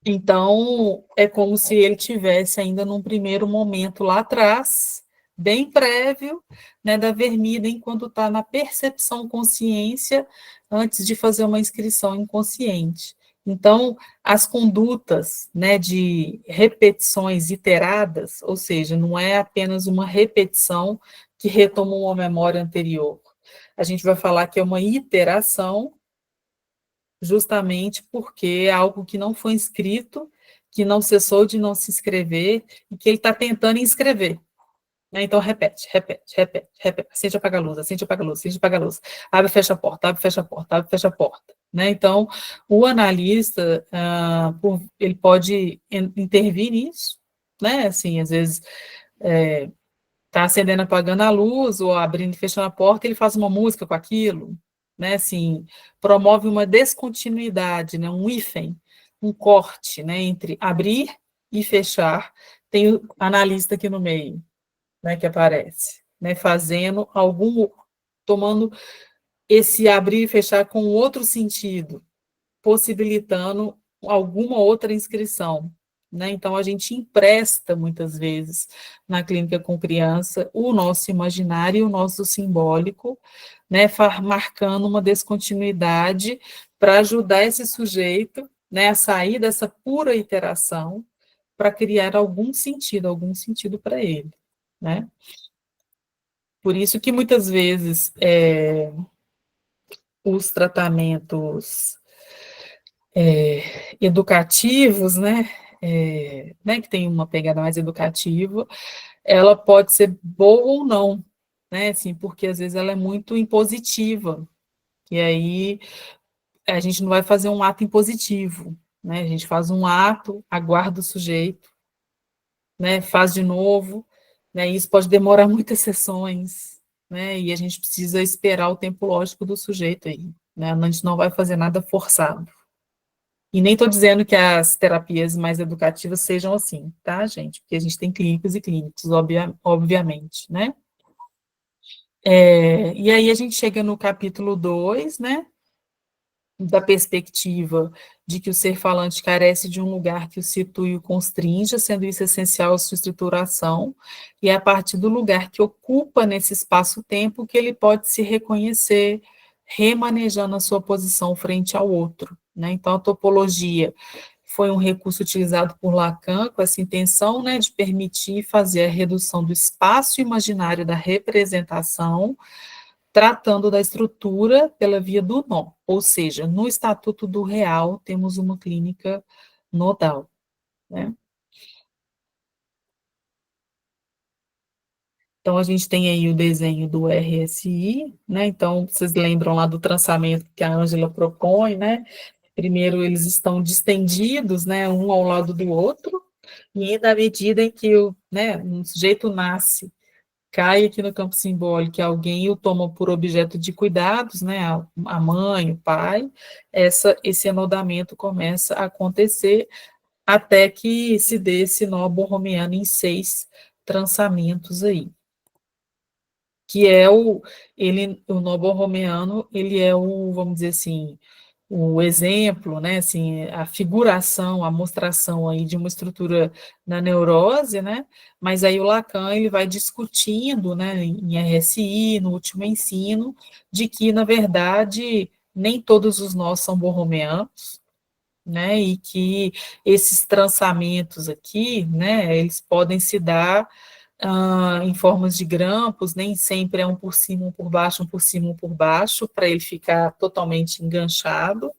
Então, é como se ele tivesse ainda num primeiro momento lá atrás, bem prévio, né, da vermida, enquanto está na percepção consciência, antes de fazer uma inscrição inconsciente. Então, as condutas, né, de repetições iteradas, ou seja, não é apenas uma repetição que retomou uma memória anterior. A gente vai falar que é uma iteração, justamente porque é algo que não foi inscrito, que não cessou de não se inscrever, e que ele está tentando inscrever. Né? Então, repete, repete, repete, repete. Acende, apaga a luz, acende, apaga a luz, acende, apaga a luz. Abre, fecha a porta, abre, fecha a porta, abre, fecha a porta. Né? Então, o analista, ele pode intervir nisso, né? Assim, às vezes, está acendendo, apagando a luz, ou abrindo e fechando a porta, ele faz uma música com aquilo, né? Assim, promove uma descontinuidade, né? Um hífen, um corte, né? Entre abrir e fechar. Tem o analista aqui no meio, né? Que aparece, né? Fazendo tomando esse abrir e fechar com outro sentido, possibilitando alguma outra inscrição. né? Então, a gente empresta, muitas vezes, na clínica com criança, o nosso imaginário e o nosso simbólico, né? Marcando uma descontinuidade para ajudar esse sujeito, né, a sair dessa pura iteração para criar algum sentido para ele, né? Por isso que, muitas vezes, os tratamentos educativos, né, que tem uma pegada mais educativa, ela pode ser boa ou não, né, assim, porque às vezes ela é muito impositiva, e aí a gente não vai fazer um ato impositivo, né, a gente faz um ato, aguarda o sujeito, né, faz de novo, né, e isso pode demorar muitas sessões, né, e a gente precisa esperar o tempo lógico do sujeito aí, né, a gente não vai fazer nada forçado. E nem estou dizendo que as terapias mais educativas sejam assim, tá, gente? Porque a gente tem clínicos e clínicos, obviamente, né? E aí a gente chega no capítulo 2, né? Da perspectiva de que o ser falante carece de um lugar que o situe e o constrinja, sendo isso essencial à sua estruturação, e é a partir do lugar que ocupa nesse espaço-tempo que ele pode se reconhecer, remanejando a sua posição frente ao outro, né? Então, a topologia foi um recurso utilizado por Lacan com essa intenção, né, de permitir fazer a redução do espaço imaginário da representação, tratando da estrutura pela via do nó, ou seja, no Estatuto do Real temos uma clínica nodal, né? Então, a gente tem aí o desenho do RSI, né? Então, vocês lembram lá do traçamento que a Ângela propõe, né? Primeiro, eles estão distendidos, né, um ao lado do outro, e na medida em que um sujeito nasce, cai aqui no campo simbólico, que alguém o toma por objeto de cuidados, né, a mãe, o pai, esse anodamento começa a acontecer até que se dê esse nó borromeano em 6 trançamentos aí, que é o nó borromeano, ele é vamos dizer assim, o exemplo, né, assim, a figuração, a mostração aí de uma estrutura na neurose, né, mas aí o Lacan, ele vai discutindo, né, em RSI, no último ensino, de que, na verdade, nem todos os nós são borromeanos, né, e que esses trançamentos aqui, né, eles podem se dar em formas de grampos, nem sempre é um por cima, um por baixo, um por cima, um por baixo, para ele ficar totalmente enganchado,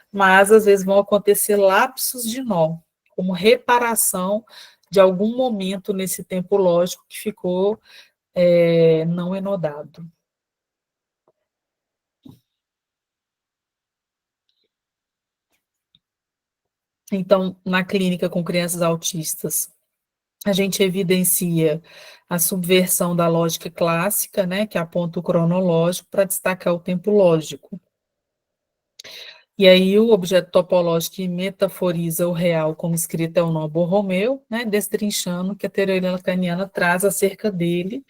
mas às vezes vão acontecer lapsos de nó, como reparação de algum momento nesse tempo lógico que ficou não enodado. Então, na clínica com crianças autistas, a gente evidencia a subversão da lógica clássica, né, que aponta o cronológico para destacar o tempo lógico. E aí o objeto topológico que metaforiza o real como escrito é o nó Borromeu, né, destrinchando o que a teoria lacaniana traz acerca dele,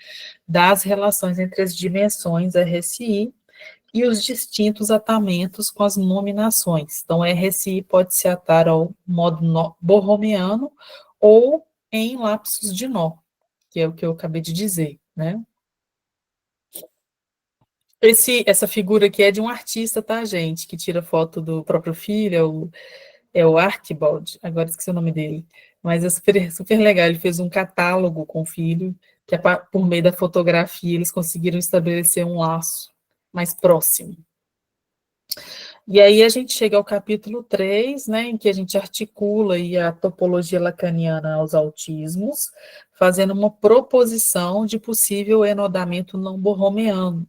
das relações entre as dimensões RSI e os distintos atamentos com as nominações. Então, RSI pode se atar ao modo nó borromeano ou em lapsos de nó, que é o que eu acabei de dizer, né? Essa figura aqui é de um artista, tá, gente? Que tira foto do próprio filho, é o Archibald, agora esqueci o nome dele. Mas é super, super legal, ele fez um catálogo com o filho, que por meio da fotografia eles conseguiram estabelecer um laço mais próximo. E aí a gente chega ao capítulo 3, né, em que a gente articula aí a topologia lacaniana aos autismos, fazendo uma proposição de possível enodamento não borromeano,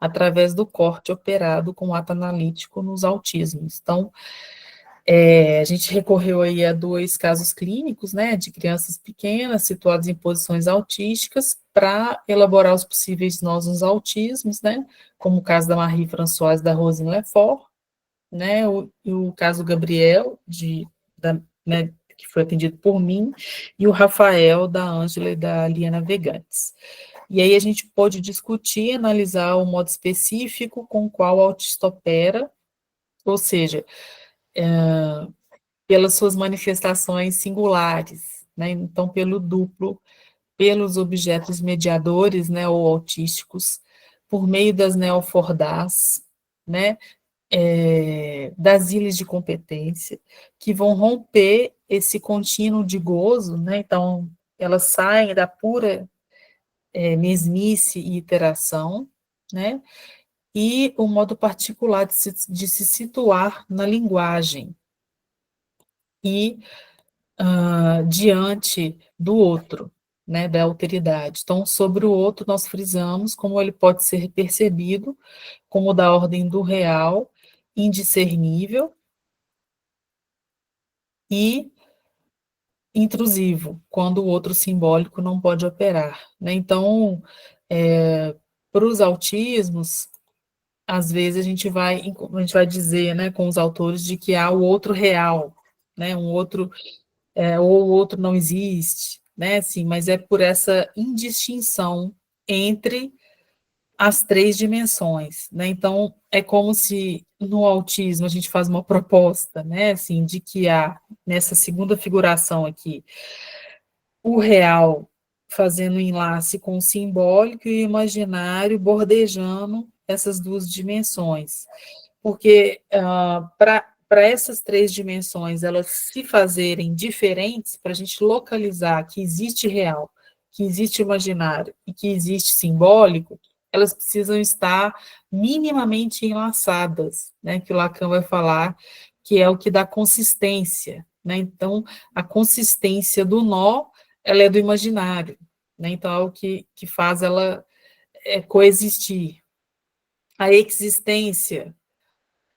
através do corte operado com ato analítico nos autismos. Então, a gente recorreu aí a 2 casos clínicos, né, de crianças pequenas situadas em posições autísticas para elaborar os possíveis nós nos autismos, né, como o caso da Marie Françoise da Rosine Lefort, né, e o caso Gabriel, né, que foi atendido por mim, e o Rafael, da Ângela e da Liana Vegantes. E aí a gente pôde discutir e analisar o modo específico com o qual o autista opera, ou seja, pelas suas manifestações singulares, né? Então, pelo duplo, pelos objetos mediadores, né, ou autísticos, por meio das neofordás, né, das ilhas de competência, que vão romper esse contínuo de gozo, né? Então, elas saem da pura mesmice e iteração, né? E o modo particular de se situar na linguagem e diante do outro, né, da alteridade. Então, sobre o outro, nós frisamos como ele pode ser percebido como da ordem do real, indiscernível e intrusivo, quando o outro simbólico não pode operar, né? Então, para os autismos, às vezes a gente vai dizer, né, com os autores, de que há o outro real, né, um outro, ou o outro não existe, né, assim, mas é por essa indistinção entre as três dimensões, né, então é como se no autismo a gente faz uma proposta, né, assim, de que há, nessa segunda figuração aqui, o real fazendo enlace com o simbólico e o imaginário bordejando essas duas dimensões. Porque para essas três dimensões elas se fazerem diferentes, para a gente localizar que existe real, que existe imaginário e que existe simbólico, elas precisam estar minimamente enlaçadas, né, que o Lacan vai falar, que é o que dá consistência, né? Então, a consistência do nó, ela é do imaginário, né? Então, é o que faz ela coexistir. A existência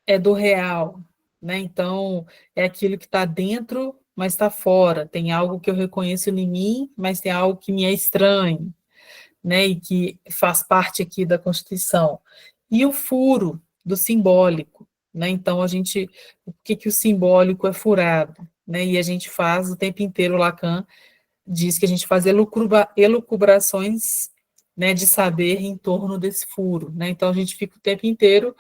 é do real, né? Então, é aquilo que está dentro, mas está fora. Tem algo que eu reconheço em mim, mas tem algo que me é estranho, né? E que faz parte aqui da Constituição. E o furo do simbólico, né? Então, o que o simbólico é furado, né? E a gente faz o tempo inteiro, Lacan diz que a gente faz elucubrações, né, de saber em torno desse furo, né? Então, a gente fica o tempo inteiro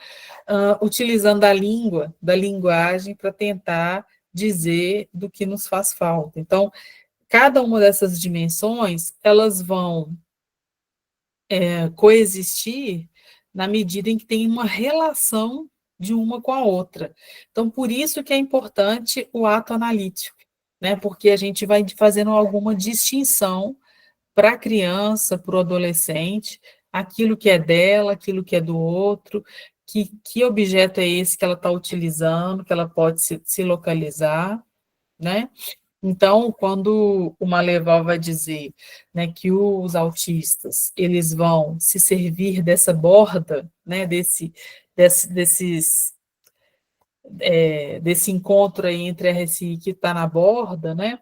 utilizando a língua, da linguagem, para tentar dizer do que nos faz falta. Então, cada uma dessas dimensões, elas vão coexistir na medida em que tem uma relação de uma com a outra. Então, por isso que é importante o ato analítico, né? Porque a gente vai fazendo alguma distinção para a criança, para o adolescente, aquilo que é dela, aquilo que é do outro, que objeto é esse que ela está utilizando, que ela pode se localizar, né? Então, quando o Maleval vai dizer, né, que os autistas, eles vão se servir dessa borda, né, desse encontro aí entre a RSI que está na borda, né,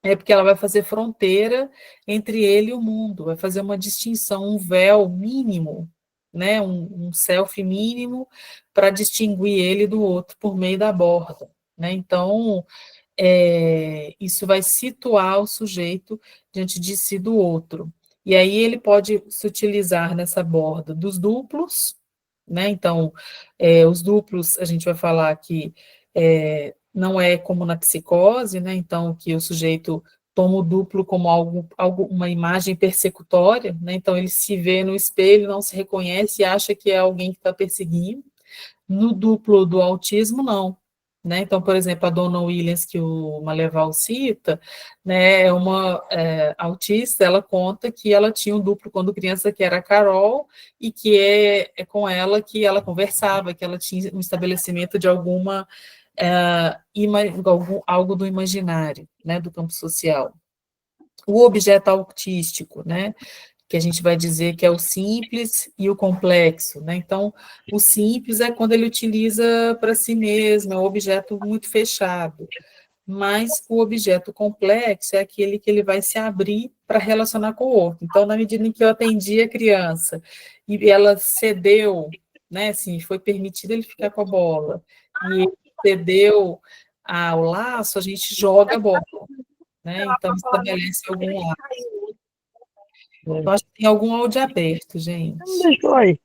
é porque ela vai fazer fronteira entre ele e o mundo, vai fazer uma distinção, um véu mínimo, né, um self mínimo para distinguir ele do outro por meio da borda, né? Então, isso vai situar o sujeito diante de si do outro. E aí ele pode se utilizar nessa borda dos duplos, né? Então, os duplos, a gente vai falar que não é como na psicose, né? Então, que o sujeito toma o duplo como uma imagem persecutória, né? Então, ele se vê no espelho, não se reconhece e acha que é alguém que está perseguindo. No duplo do autismo, não. Né? Então, por exemplo, a Donna Williams, que o Maleval cita, né, é uma autista, ela conta que ela tinha um duplo quando criança, que era a Carol, e que é com ela que ela conversava, que ela tinha um estabelecimento de algo do imaginário, né, do campo social. O objeto autístico, né, que a gente vai dizer que é o simples e o complexo, né? Então, o simples é quando ele utiliza para si mesmo, é um objeto muito fechado, mas o objeto complexo é aquele que ele vai se abrir para relacionar com o outro. Então, na medida em que eu atendi a criança e ela cedeu, né, assim, foi permitido ele ficar com a bola, e ele cedeu ao laço, a gente joga a bola, né? Então, estabelece algum laço. Eu acho que tem algum áudio aberto, gente. Deixou aí.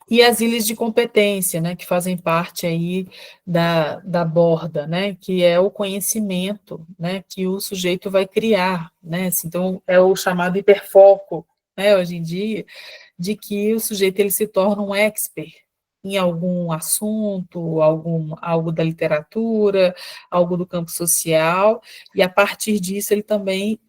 e as ilhas de competência, né, que fazem parte aí da borda, né, que é o conhecimento, né, que o sujeito vai criar, né, assim, então é o chamado hiperfoco, né, hoje em dia, de que o sujeito ele se torna um expert em algum assunto, algo da literatura, algo do campo social, e a partir disso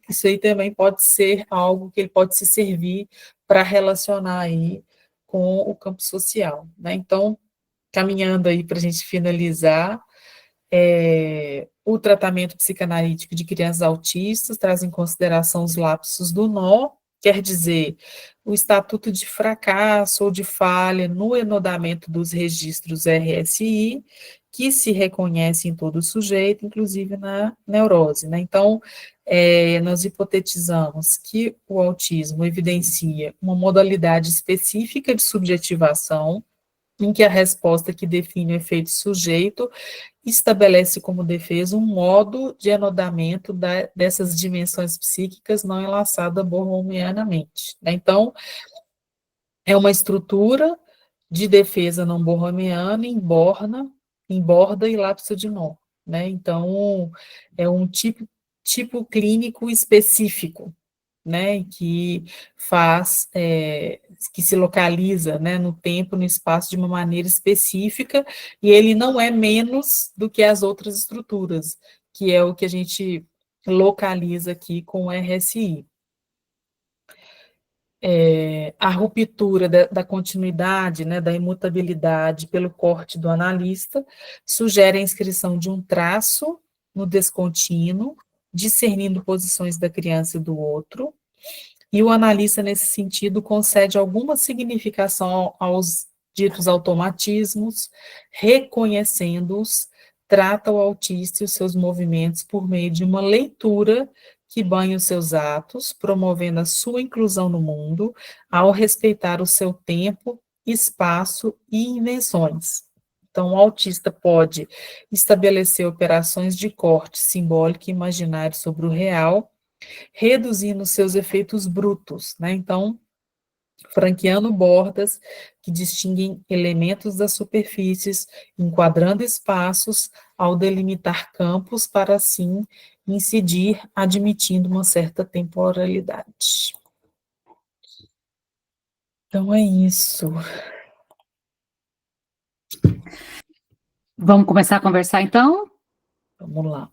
isso aí também pode ser algo que ele pode se servir para relacionar aí com o campo social, né? Então, caminhando aí para a gente finalizar, o tratamento psicanalítico de crianças autistas traz em consideração os lapsos do nó, quer dizer, o estatuto de fracasso ou de falha no enodamento dos registros RSI, que se reconhece em todo sujeito, inclusive na neurose, né? Então, nós hipotetizamos que o autismo evidencia uma modalidade específica de subjetivação, em que a resposta que define o efeito sujeito estabelece como defesa um modo de anodamento dessas dimensões psíquicas não enlaçada borromeanamente, né? Então, é uma estrutura de defesa não borromeana em borda e lapso de nó, né? Então, é um tipo clínico específico, né, que faz, que se localiza, né, no tempo, no espaço, de uma maneira específica, e ele não é menos do que as outras estruturas, que é o que a gente localiza aqui com o RSI. A ruptura da continuidade, né, da imutabilidade pelo corte do analista, sugere a inscrição de um traço no descontínuo, discernindo posições da criança e do outro, e o analista, nesse sentido, concede alguma significação aos ditos automatismos, reconhecendo-os, trata o autista e os seus movimentos por meio de uma leitura que banha os seus atos, promovendo a sua inclusão no mundo, ao respeitar o seu tempo, espaço e invenções. Então, o autista pode estabelecer operações de corte simbólico e imaginário sobre o real, reduzindo seus efeitos brutos, né? Então, franqueando bordas que distinguem elementos das superfícies, enquadrando espaços ao delimitar campos para assim incidir, admitindo uma certa temporalidade. Então é isso. Vamos começar a conversar, então? Vamos lá.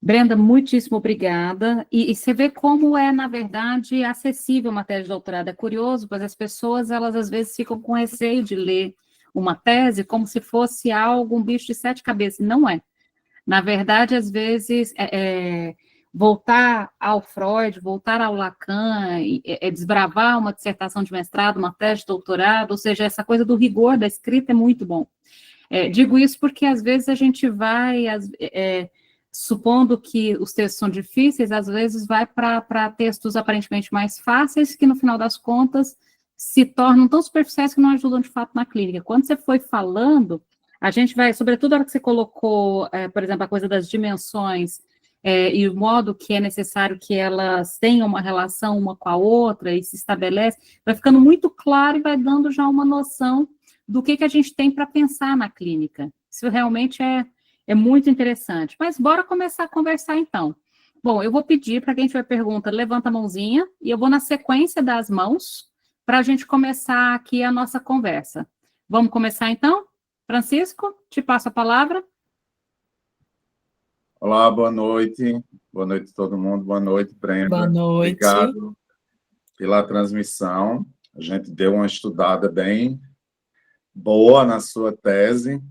Brenda, muitíssimo obrigada. E você vê como é, na verdade, acessível uma tese de doutorado. É curioso, pois as pessoas, elas às vezes ficam com receio de ler uma tese como se fosse algo, um bicho de sete cabeças. Não é. Na verdade, às vezes, voltar ao Freud, voltar ao Lacan, desbravar uma dissertação de mestrado, uma tese de doutorado, ou seja, essa coisa do rigor da escrita é muito bom. Digo isso porque, às vezes, a gente vai... supondo que os textos são difíceis, às vezes vai para textos aparentemente mais fáceis, que no final das contas se tornam tão superficiais que não ajudam de fato na clínica. Quando você foi falando, a gente vai, sobretudo a hora que você colocou, por exemplo, a coisa das dimensões e o modo que é necessário que elas tenham uma relação uma com a outra e se estabelece, vai ficando muito claro e vai dando já uma noção do que a gente tem para pensar na clínica. Isso realmente é muito interessante. Mas bora começar a conversar, então. Bom, eu vou pedir para quem tiver pergunta, levanta a mãozinha, e eu vou na sequência das mãos, para a gente começar aqui a nossa conversa. Vamos começar, então? Francisco, te passo a palavra. Olá, boa noite. Boa noite a todo mundo. Boa noite, Brenda. Boa noite. Obrigado pela transmissão. A gente deu uma estudada bem boa na sua tese.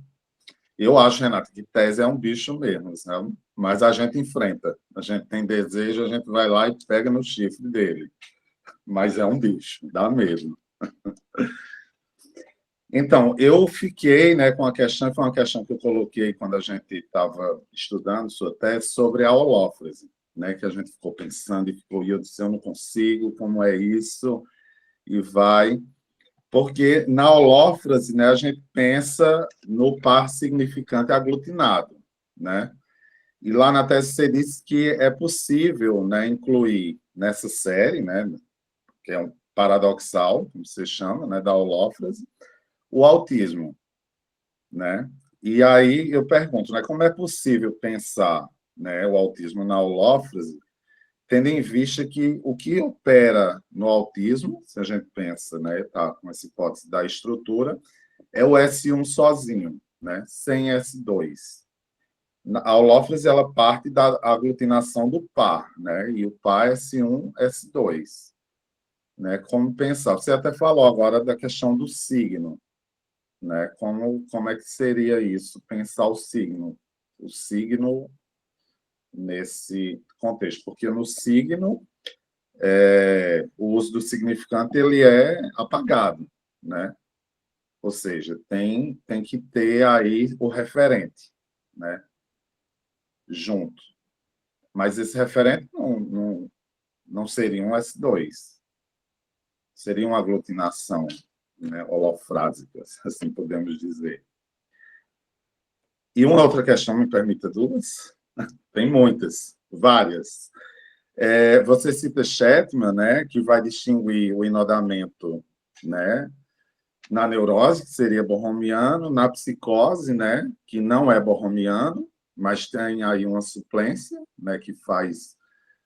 Eu acho, Renato, que tese é um bicho mesmo, sabe? Mas a gente enfrenta. A gente tem desejo, a gente vai lá e pega no chifre dele. Mas é um bicho, dá mesmo. Então, eu fiquei, né, com a questão, foi uma questão que eu coloquei quando a gente estava estudando sua tese, sobre a holófrase, né, que a gente ficou pensando e eu disse, eu não consigo, como é isso? E vai... Porque na holófrase, né, a gente pensa no par significante aglutinado, né? E lá na tese você disse que é possível, né, incluir nessa série, né, que é um paradoxal, como você chama, né, da holófrase, o autismo, né? E aí eu pergunto, né, como é possível pensar, né, o autismo na holófrase, tendo em vista que o que opera no autismo, se a gente pensa, né, tá, com essa hipótese da estrutura, é o S1 sozinho, né, sem S2. A holófrase, ela parte da aglutinação do par, né, e o par é S1, S2. Né, como pensar? Você até falou agora da questão do signo, né? Como é que seria isso? Pensar o signo nesse contexto, porque no signo o uso do significante ele é apagado, né? Ou seja, tem que ter aí o referente, né? Junto. Mas esse referente não seria um S2, seria uma aglutinação, né, holofrásica, assim podemos dizer. E uma outra questão, me permita duas? Tem muitas, várias. Você cita Shetman, né, que vai distinguir o enodamento, né, na neurose, que seria borromiano, na psicose, né, que não é borromiano, mas tem aí uma suplência, né, que faz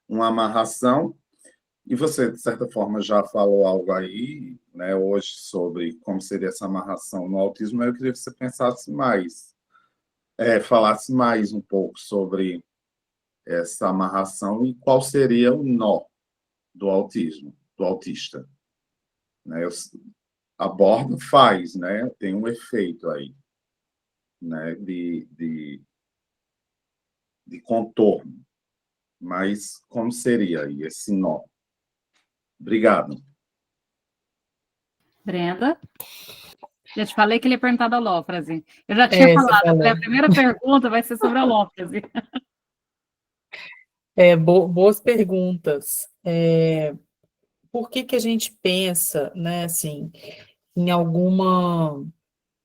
uma amarração. E você, de certa forma, já falou algo aí, né, hoje sobre como seria essa amarração no autismo. Eu queria que você pensasse mais, falasse mais um pouco sobre essa amarração e qual seria o nó do autismo, do autista. Né? A borda faz, né? Tem um efeito aí, né? de contorno. Mas como seria aí esse nó? Obrigado. Brenda? Já te falei que ele ia perguntar da holófrase. Eu já tinha Você falado, falou. a primeira pergunta vai ser sobre a holófrase. Boas perguntas. Por que a gente pensa, né, assim, em alguma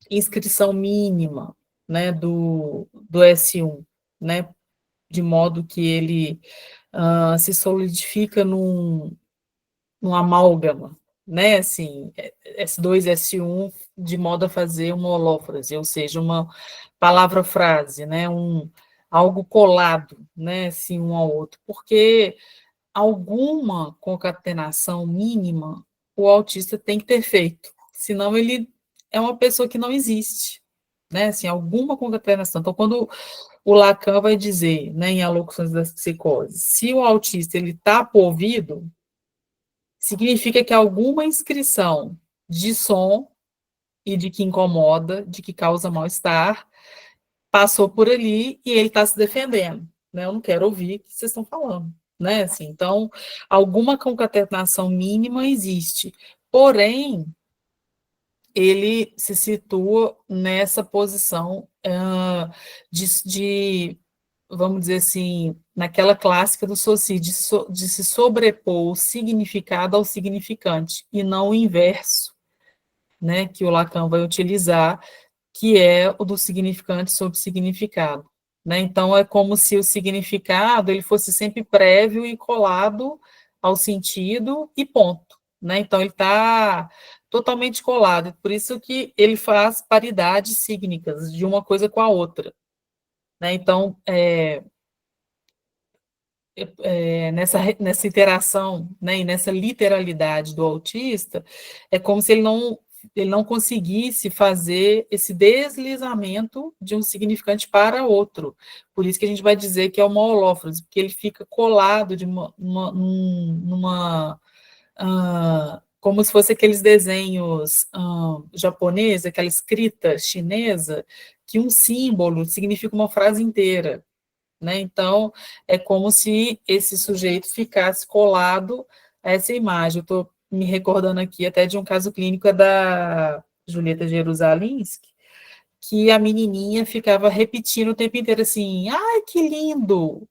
inscrição mínima, né, do S1, né, de modo que ele se solidifica num amálgama, né, assim, S2, S1, de modo a fazer uma holófrase, ou seja, uma palavra-frase, né, algo colado, né, assim, um ao outro, porque alguma concatenação mínima o autista tem que ter feito, senão ele é uma pessoa que não existe, né, assim, alguma concatenação. Então, quando o Lacan vai dizer, né, em Alocuções das Psicoses, se o autista ele está por ouvido, significa que alguma inscrição de som e de que incomoda, de que causa mal-estar, passou por ali e ele está se defendendo, né? Eu não quero ouvir o que vocês estão falando, né? Assim, então, alguma concatenação mínima existe, porém, ele se situa nessa posição vamos dizer assim, naquela clássica do Saussure, de se sobrepor o significado ao significante, e não o inverso, né, que o Lacan vai utilizar, que é o do significante sobre significado. Né? Então, é como se o significado ele fosse sempre prévio e colado ao sentido e ponto. Né? Então, ele está totalmente colado, por isso que ele faz paridades sígnicas de uma coisa com a outra. Né? Então, nessa interação, né, e nessa literalidade do autista, é como se ele não conseguisse fazer esse deslizamento de um significante para outro. Por isso que a gente vai dizer que é uma holófrose, porque ele fica colado como se fosse aqueles desenhos japoneses, aquela escrita chinesa, que um símbolo significa uma frase inteira. Né? Então, é como se esse sujeito ficasse colado a essa imagem. Eu estou me recordando aqui até de um caso clínico da Julieta Jerusalinski, que a menininha ficava repetindo o tempo inteiro assim, ai, que lindo!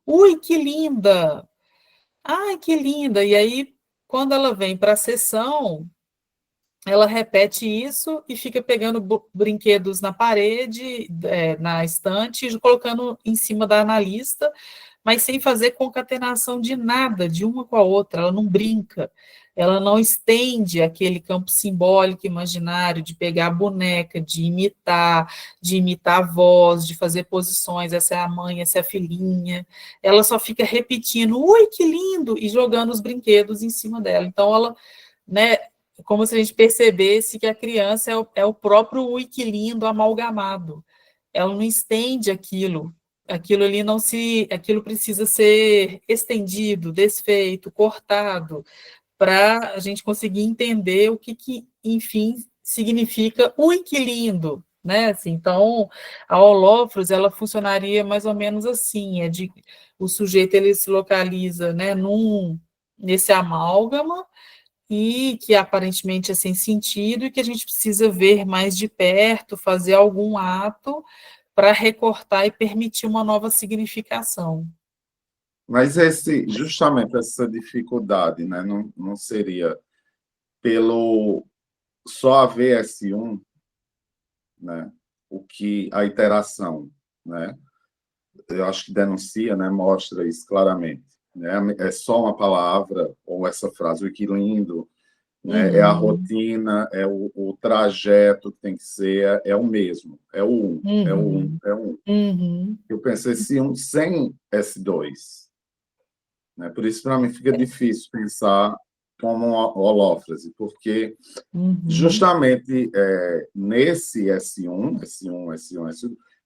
Ui, que linda! Ai, que linda! E aí, quando ela vem para a sessão, ela repete isso e fica pegando brinquedos na parede, na estante, colocando em cima da analista, mas sem fazer concatenação de nada, de uma com a outra, ela não brinca, ela não estende aquele campo simbólico imaginário de pegar a boneca, de imitar a voz, de fazer posições, essa é a mãe, essa é a filhinha, ela só fica repetindo, ui, que lindo, e jogando os brinquedos em cima dela. Então, ela, né, como se a gente percebesse que a criança é o próprio ui, que lindo amalgamado. Ela não estende aquilo ali não se, aquilo precisa ser estendido, desfeito, cortado, para a gente conseguir entender o que, enfim, significa o inquilino, né? Assim, então, a holófrose, ela funcionaria mais ou menos assim, o sujeito, ele se localiza, né, nesse amálgama, e que aparentemente é sem sentido, e que a gente precisa ver mais de perto, fazer algum ato para recortar e permitir uma nova significação. Mas justamente essa dificuldade, né, não seria pelo só haver S1, né, a iteração, né, eu acho que denuncia, né, mostra isso claramente, né, é só uma palavra, ou essa frase, o que lindo, né, é a rotina, é o trajeto que tem que ser, é o mesmo, é o um, é o um, é o um. Eu pensei sem S2, né? Por isso, para mim, fica difícil pensar como uma holófrase, porque justamente nesse S1,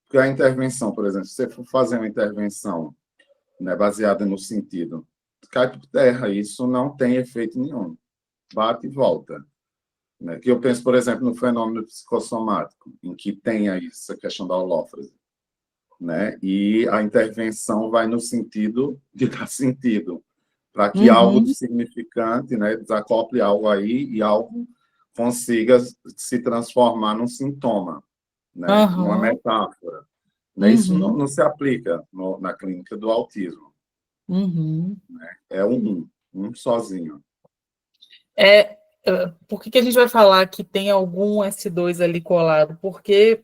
porque a intervenção, por exemplo, se você for fazer uma intervenção, né, baseada no sentido, cai por terra, isso não tem efeito nenhum, bate e volta. Né? Que eu penso, por exemplo, no fenômeno psicossomático, em que tem aí essa questão da holófrase, né? E a intervenção vai no sentido de dar sentido, para que algo de significante, né, desacople algo aí e algo consiga se transformar num sintoma, né, numa metáfora. Né? Isso não se aplica na clínica do autismo. Né? É um sozinho. Por que a gente vai falar que tem algum S2 ali colado? Porque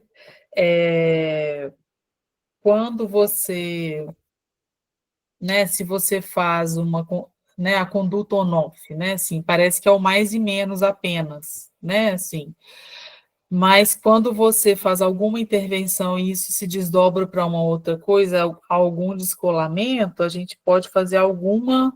quando você, né, se você faz né, a conduta on-off, né, assim, parece que é o mais e menos apenas, né, assim, mas quando você faz alguma intervenção e isso se desdobra para uma outra coisa, algum descolamento, a gente pode fazer alguma,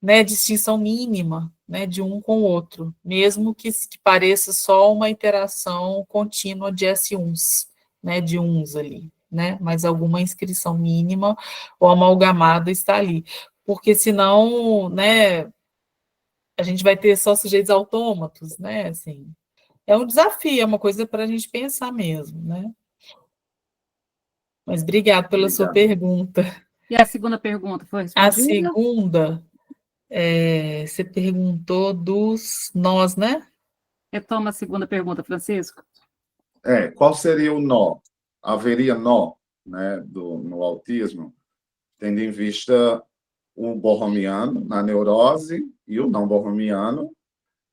né, distinção mínima, né, de um com o outro, mesmo que pareça só uma interação contínua de S1s, né, de uns ali, né, mas alguma inscrição mínima ou amalgamada está ali, porque senão, né, a gente vai ter só sujeitos autômatos, né, assim, é um desafio, é uma coisa para a gente pensar mesmo, né. Mas obrigado pela sua pergunta. E a segunda pergunta foi respondida? A segunda, você perguntou dos nós, né? Retoma a segunda pergunta, Francisco. Qual seria o nó? Haveria nó, né, no autismo, tendo em vista o borromiano na neurose e o não borromiano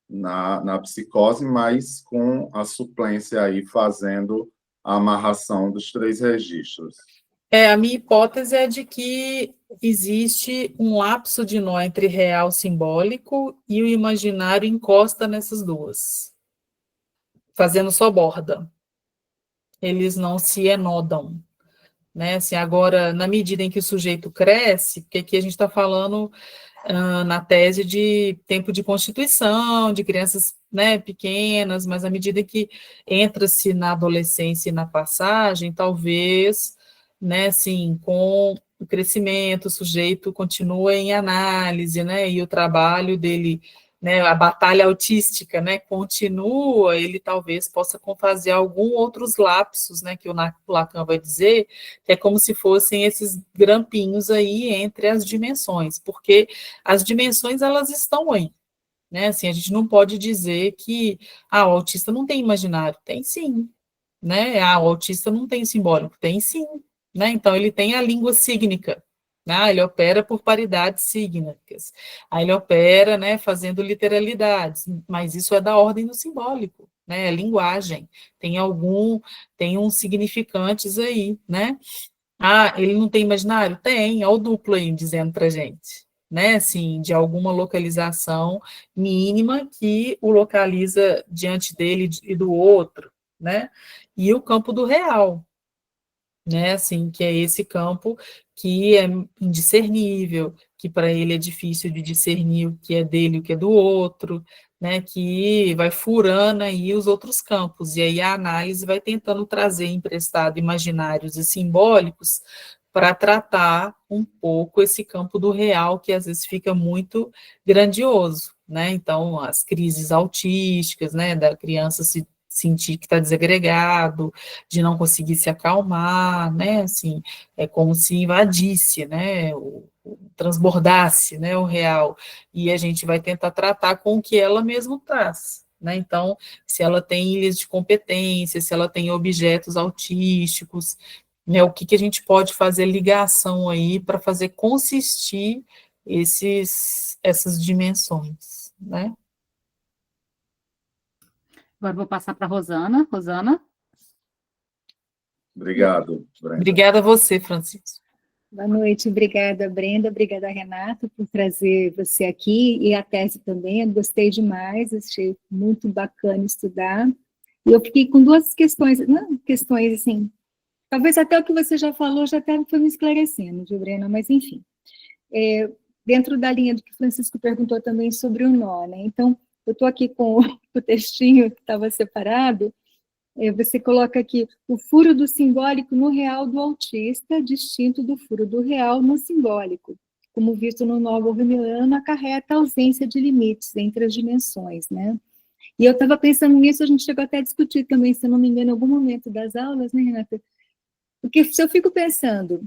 na psicose, mas com a suplência aí fazendo a amarração dos 3 registros. A minha hipótese é de que existe um lapso de nó entre real simbólico e o imaginário encosta nessas duas, fazendo só borda. Eles não se enodam, né? Assim, agora, na medida em que o sujeito cresce, porque aqui a gente está falando na tese de tempo de constituição, de crianças, né, pequenas, mas à medida que entra-se na adolescência e na passagem, talvez, né, assim, com o crescimento, o sujeito continua em análise, né, e o trabalho dele, né, a batalha autística, né, continua, ele talvez possa fazer alguns outros lapsos, né, que o Lacan vai dizer, que é como se fossem esses grampinhos aí entre as dimensões, porque as dimensões, elas estão aí, né, assim, a gente não pode dizer que, o autista não tem imaginário, tem sim, né, o autista não tem simbólico, tem sim, né, então ele tem a língua sígnica, né, ele opera por paridades sígnicas, aí ele opera, né, fazendo literalidades, mas isso é da ordem do simbólico, né, é linguagem, tem uns significantes aí, né, Ah, ele não tem imaginário? Tem, olha o duplo aí dizendo para gente, né? Assim, de alguma localização mínima que o localiza diante dele e do outro, né? E o campo do real, né? Assim, que é esse campo que é indiscernível, que para ele é difícil de discernir o que é dele e o que é do outro, né? Que vai furando aí os outros campos, e aí a análise vai tentando trazer emprestado imaginários e simbólicos para tratar um pouco esse campo do real, que às vezes fica muito grandioso, né? Então, as crises autísticas, né, da criança se sentir que está desagregado, de não conseguir se acalmar, né? Assim, é como se invadisse, né? Transbordasse, né? O real. E a gente vai tentar tratar com o que ela mesma traz, né? Então, se ela tem ilhas de competência, se ela tem objetos autísticos, né? O que que a gente pode fazer ligação aí para fazer consistir essas dimensões, né? Agora vou passar para a Rosana. Rosana? Obrigado, Brenda. Obrigada a você, Francisco. Boa noite, obrigada, Brenda, obrigada, Renato, por trazer você aqui e a tese também. Eu gostei demais, achei muito bacana estudar. E eu fiquei com duas questões, não questões assim, talvez até o que você já falou já até foi me esclarecendo, viu, Brenda? Mas enfim, dentro da linha do que o Francisco perguntou também sobre o nó, né? Então, eu estou aqui com o textinho que estava separado. Você coloca aqui o furo do simbólico no real do autista, distinto do furo do real no simbólico. Como visto no nó borromiano, acarreta a ausência de limites entre as dimensões, né? E eu estava pensando nisso, a gente chegou até a discutir também, se eu não me engano, em algum momento das aulas, né, Renata? Porque se eu fico pensando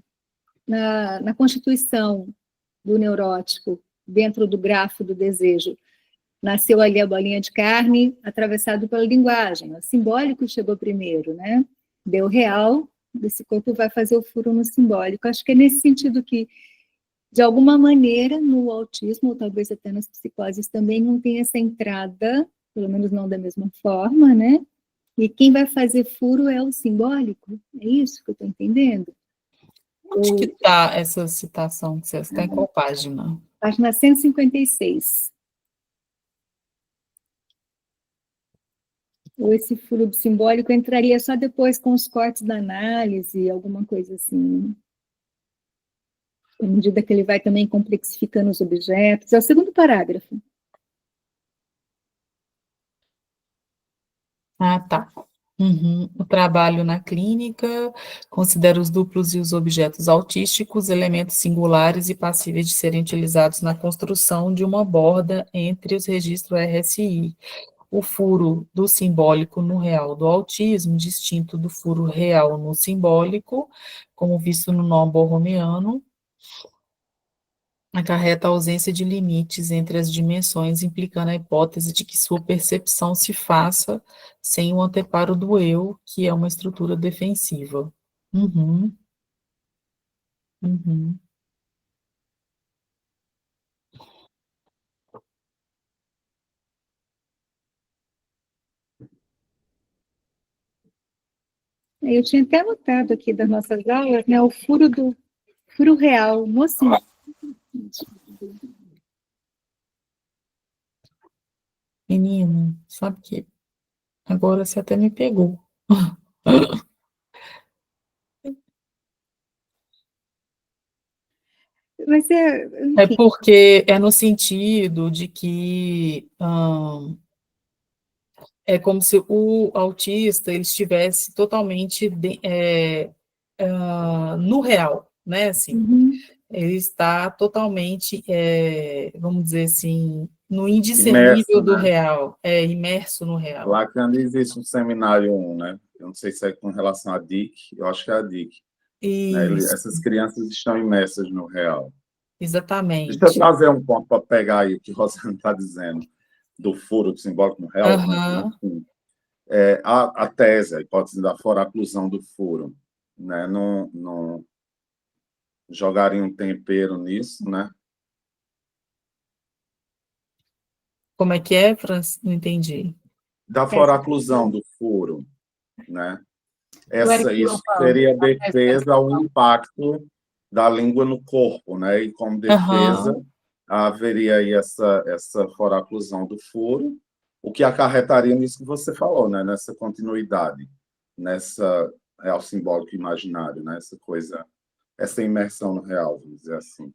na constituição do neurótico dentro do grafo do desejo, nasceu ali a bolinha de carne, atravessado pela linguagem. O simbólico chegou primeiro, né? Deu real, desse corpo vai fazer o furo no simbólico. Acho que é nesse sentido que, de alguma maneira, no autismo, ou talvez até nas psicoses também, não tem essa entrada, pelo menos não da mesma forma, né? E quem vai fazer furo é o simbólico. É isso que eu estou entendendo? Onde que está essa citação que você está? Em qual página? Página 156. Ou esse furo simbólico entraria só depois com os cortes da análise, alguma coisa assim. À medida que ele vai também complexificando os objetos. É o segundo parágrafo. Ah, tá. Uhum. O trabalho na clínica considera os duplos e os objetos autísticos elementos singulares e passíveis de serem utilizados na construção de uma borda entre os registros RSI. O furo do simbólico no real do autismo, distinto do furo real no simbólico, como visto no nó borromiano, acarreta a ausência de limites entre as dimensões, implicando a hipótese de que sua percepção se faça sem o anteparo do eu, que é uma estrutura defensiva. Uhum, uhum. Eu tinha até anotado aqui das nossas aulas, né, o furo real, mocinho. Menina, sabe que agora você até me pegou. Mas É enfim. porque é no sentido de que é como se o autista ele estivesse totalmente no real, né? Assim, Uhum. ele está totalmente, vamos dizer assim, no indiscernível Imerso, do né? real, imerso no real. Lacan existe um seminário 1, né? Eu não sei se é com relação a Dick, eu acho que é a Dick. Né? Isso, Essas crianças estão imersas no real. Deixa eu exatamente. trazer um ponto para pegar aí o que o Rosana está dizendo, do furo do simbólico no real. Aham. A tese, a hipótese da foraclusão do furo, né? Não jogaria um tempero nisso, né? Como é que é, Francis? Não entendi. Da foraclusão do furo, né? isso seria defesa ao impacto da língua no corpo, né? E como defesa, haveria aí essa foraclusão do furo, o que acarretaria nisso que você falou, né? Nessa continuidade, nessa real simbólico imaginário, né? Essa coisa, essa imersão no real, vamos dizer assim.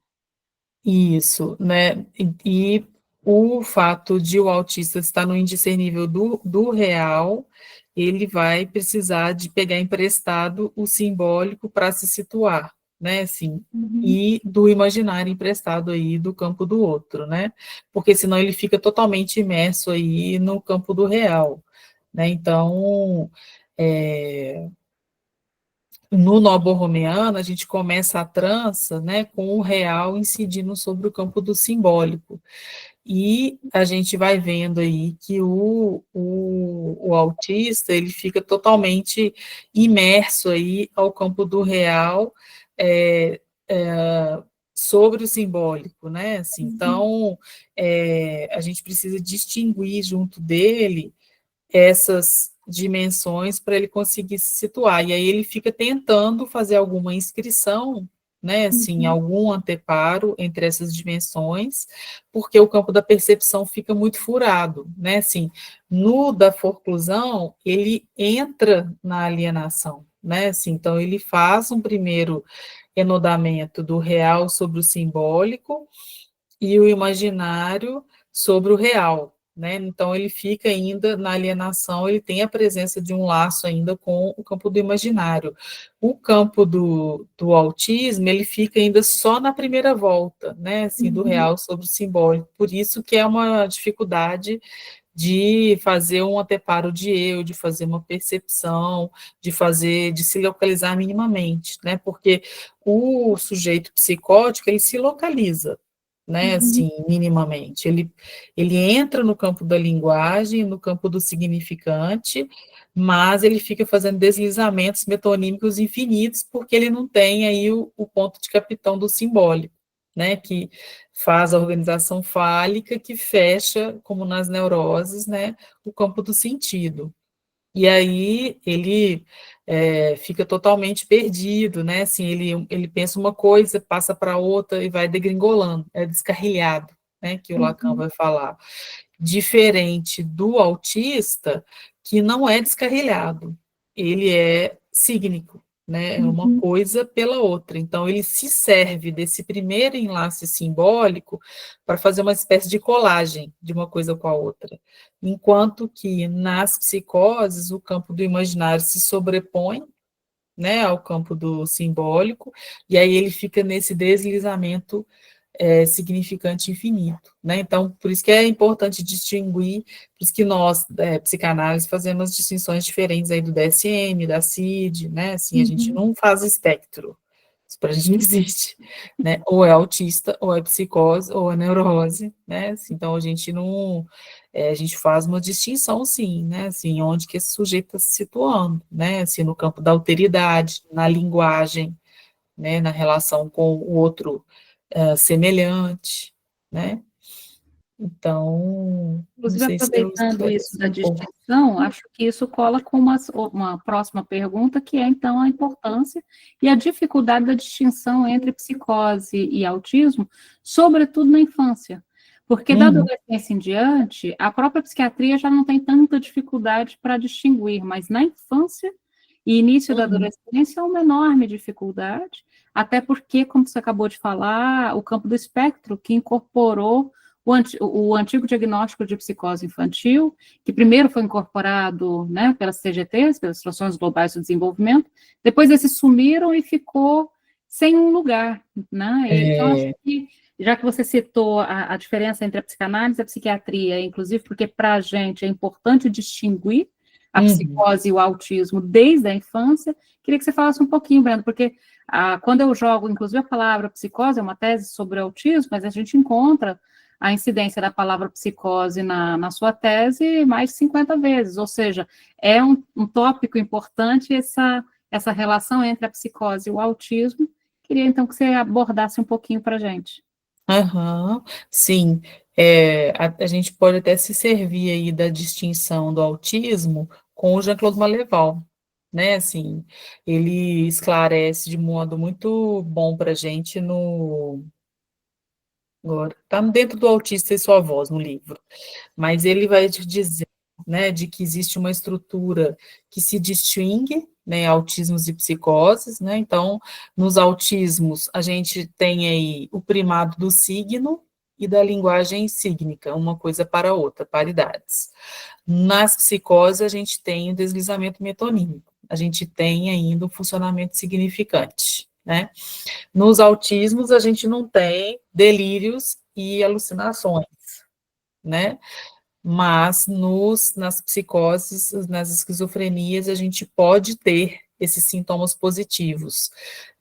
Isso, né? E o fato de o autista estar no indiscernível do real, ele vai precisar de pegar emprestado o simbólico para se situar, né? Assim, e do imaginário emprestado aí do campo do outro, né? Porque senão ele fica totalmente imerso aí no campo do real, né? Então, no nó borromeano, a gente começa a trança, né, com o real incidindo sobre o campo do simbólico. E a gente vai vendo aí que o autista, ele fica totalmente imerso aí ao campo do real, sobre o simbólico, né? Assim, então, a gente precisa distinguir junto dele essas dimensões para ele conseguir se situar. E aí ele fica tentando fazer alguma inscrição, né, assim, algum anteparo entre essas dimensões, porque o campo da percepção fica muito furado, né, assim, no da forclusão, ele entra na alienação, né, assim, então ele faz um primeiro enodamento do real sobre o simbólico e o imaginário sobre o real, né? Então ele fica ainda na alienação, ele tem a presença de um laço ainda com o campo do imaginário. O campo do autismo, ele fica ainda só na primeira volta, né? Assim, do real sobre o simbólico. Por isso que é uma dificuldade de fazer um anteparo de eu, de fazer uma percepção, de se localizar minimamente, né? Porque o sujeito psicótico, ele se localiza, né, assim, minimamente. Ele entra no campo da linguagem, no campo do significante, mas ele fica fazendo deslizamentos metonímicos infinitos, porque ele não tem aí o ponto de capitão do simbólico, né, que faz a organização fálica, que fecha, como nas neuroses, né, o campo do sentido. E aí ele fica totalmente perdido, né? Assim, ele pensa uma coisa, passa para outra e vai degringolando, é descarrilhado, né? Que o Lacan vai falar. Diferente do autista, que não é descarrilhado, ele é sígnico, né? É uma coisa pela outra. Então, ele se serve desse primeiro enlace simbólico para fazer uma espécie de colagem de uma coisa com a outra. Enquanto que nas psicoses, o campo do imaginário se sobrepõe, né, ao campo do simbólico, e aí ele fica nesse deslizamento significante infinito, né? Então, por isso que é importante distinguir, por isso que nós, psicanálise, fazemos distinções diferentes aí do DSM, da CID, né? Assim, a gente não faz espectro, isso para a gente não existe, né? Ou é autista, ou é psicose, ou é neurose, né? Assim, então, a gente não... a gente faz uma distinção, sim, né? Assim, onde que esse sujeito está se situando, né? Assim, no campo da alteridade, na linguagem, né? Na relação com o outro semelhante, né? Então, não Inclusive, sei se eu aproveitando isso da um pouco. distinção, acho que isso cola com uma próxima pergunta, que é, então, a importância e a dificuldade da distinção entre psicose e autismo, sobretudo na infância. Porque da adolescência em diante, a própria psiquiatria já não tem tanta dificuldade para distinguir, mas na infância e início da adolescência é uma enorme dificuldade, até porque, como você acabou de falar, o campo do espectro, que incorporou o antigo diagnóstico de psicose infantil, que primeiro foi incorporado, né, pelas CGTs, pelas Situações Globais do Desenvolvimento, depois esses sumiram e ficou sem um lugar, né? Então, acho que, já que você citou a diferença entre a psicanálise e a psiquiatria, inclusive porque para a gente é importante distinguir a psicose e o autismo desde a infância, queria que você falasse um pouquinho, Brenda, porque quando eu jogo, inclusive, a palavra psicose, é uma tese sobre autismo, mas a gente encontra a incidência da palavra psicose na sua tese mais de 50 vezes, ou seja, é um tópico importante essa relação entre a psicose e o autismo. Queria, então, que você abordasse um pouquinho para a gente. Sim, a gente pode até se servir aí da distinção do autismo com o Jean-Claude Malleval, né? Assim, ele esclarece de modo muito bom para a gente no. Agora, está dentro do Autista e Sua Voz, no livro, mas ele vai te dizer, né, de que existe uma estrutura que se distingue, né, autismos e psicoses, né? Então, nos autismos, a gente tem aí o primado do signo e da linguagem sígnica, uma coisa para a outra, paridades. Nas psicoses, a gente tem o deslizamento metonímico, a gente tem ainda o funcionamento significante, né? Nos autismos, a gente não tem delírios e alucinações, né? Mas nas psicoses, nas esquizofrenias, a gente pode ter esses sintomas positivos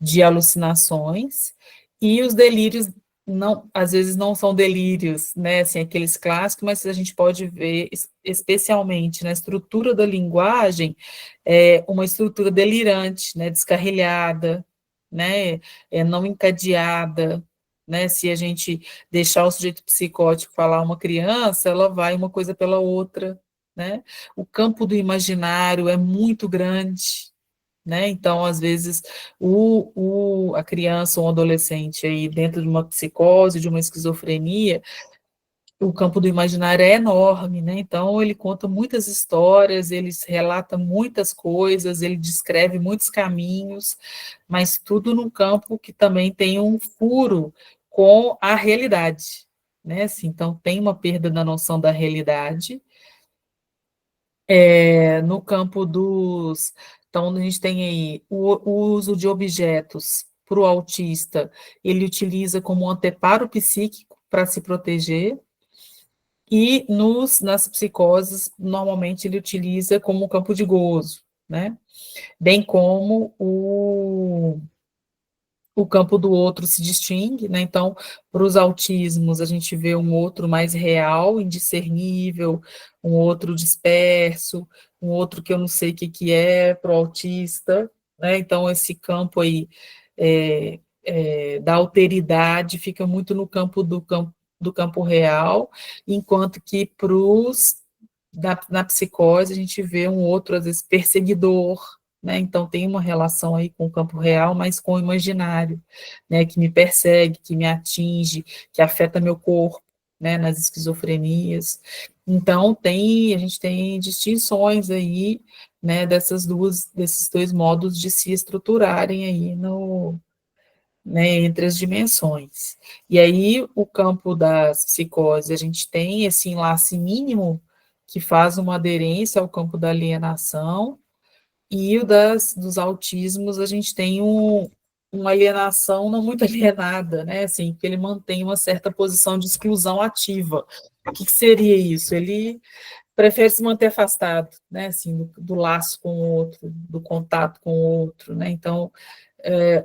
de alucinações, e os delírios não, às vezes não são delírios, né, assim, aqueles clássicos, mas a gente pode ver, especialmente na estrutura da linguagem, uma estrutura delirante, né, descarrilhada, né, não encadeada, né, se a gente deixar o sujeito psicótico falar uma criança, ela vai uma coisa pela outra, né? O campo do imaginário é muito grande, né? Então, às vezes, a criança ou o adolescente aí dentro de uma psicose, de uma esquizofrenia, o campo do imaginário é enorme, né? Então, ele conta muitas histórias, ele relata muitas coisas, ele descreve muitos caminhos, mas tudo num campo que também tem um furo com a realidade, né? Assim, então, tem uma perda da noção da realidade. No campo dos... Então, a gente tem aí o uso de objetos para o autista, ele utiliza como um anteparo psíquico para se proteger, e nas psicoses, normalmente ele utiliza como um campo de gozo, né? Bem como o campo do outro se distingue, né? Então, para os autismos, a gente vê um outro mais real, indiscernível, um outro disperso, um outro que eu não sei o que é para o autista, né? Então, esse campo aí da alteridade fica muito no campo do campo real, enquanto que na psicose a gente vê um outro, às vezes, perseguidor, né? Então tem uma relação aí com o campo real, mas com o imaginário, né? Que me persegue, que me atinge, que afeta meu corpo, né? Nas esquizofrenias. Então a gente tem distinções aí, né? Desses dois modos de se estruturarem aí né, entre as dimensões. E aí, o campo das psicoses, a gente tem esse enlace mínimo que faz uma aderência ao campo da alienação, e dos autismos, a gente tem uma alienação não muito alienada, né, assim, que ele mantém uma certa posição de exclusão ativa. O que seria isso? Ele prefere se manter afastado, né, assim, do laço com o outro, do contato com o outro, né, então,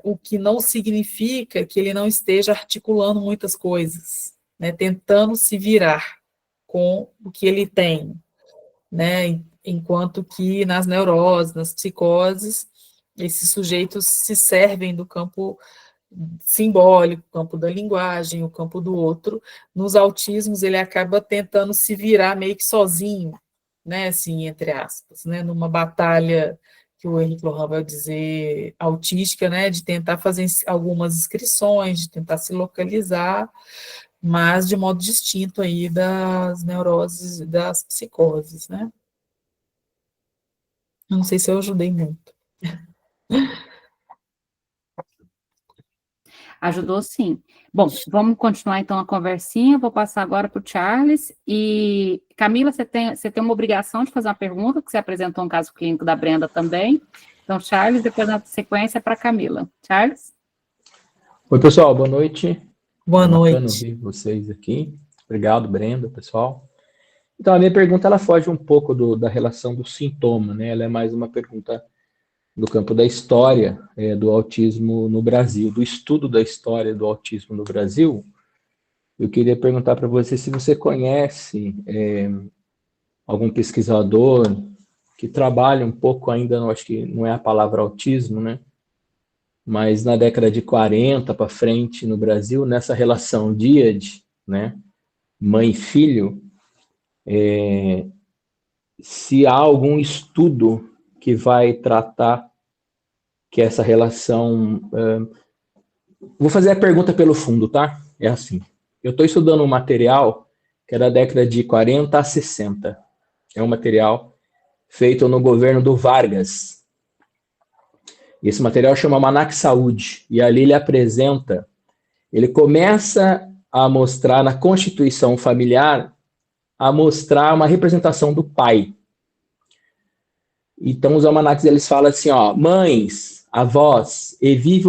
o que não significa que ele não esteja articulando muitas coisas, né, tentando se virar com o que ele tem, né, enquanto que nas neuroses, nas psicoses, esses sujeitos se servem do campo simbólico, o campo da linguagem, o campo do outro. Nos autismos, ele acaba tentando se virar meio que sozinho, né, assim, entre aspas, né, numa batalha que o Henrique Lohan vai dizer autística, né, de tentar fazer algumas inscrições, de tentar se localizar, mas de modo distinto aí das neuroses e das psicoses, né. Eu não sei se eu ajudei muito. Ajudou sim. Bom, vamos continuar então a conversinha. Vou passar agora para o Charles. E, Camila, você tem uma obrigação de fazer uma pergunta, porque você apresentou um caso clínico da Brenda também. Então, Charles, depois na sequência para Camila. Charles? Oi, pessoal, boa noite. Boa Bacana noite. ouvir vocês aqui. Obrigado, Brenda, pessoal. Então, a minha pergunta ela foge um pouco da relação do sintoma, né? Ela é mais uma pergunta do campo da história do autismo no Brasil, do estudo da história do autismo no Brasil. Eu queria perguntar para você se você conhece algum pesquisador que trabalha um pouco ainda, acho que não é a palavra autismo, né? Mas na década de 40 para frente no Brasil, nessa relação díade, né? Mãe e filho, se há algum estudo que vai tratar que essa relação... Vou fazer a pergunta pelo fundo, tá? É assim. Eu estou estudando um material que é da década de 40 a 60. É um material feito no governo do Vargas. Esse material chama Almanac Saúde. E ali ele começa a mostrar na constituição familiar, a mostrar uma representação do pai. Então, os almanacs, eles falam assim, ó, mães, avós, evite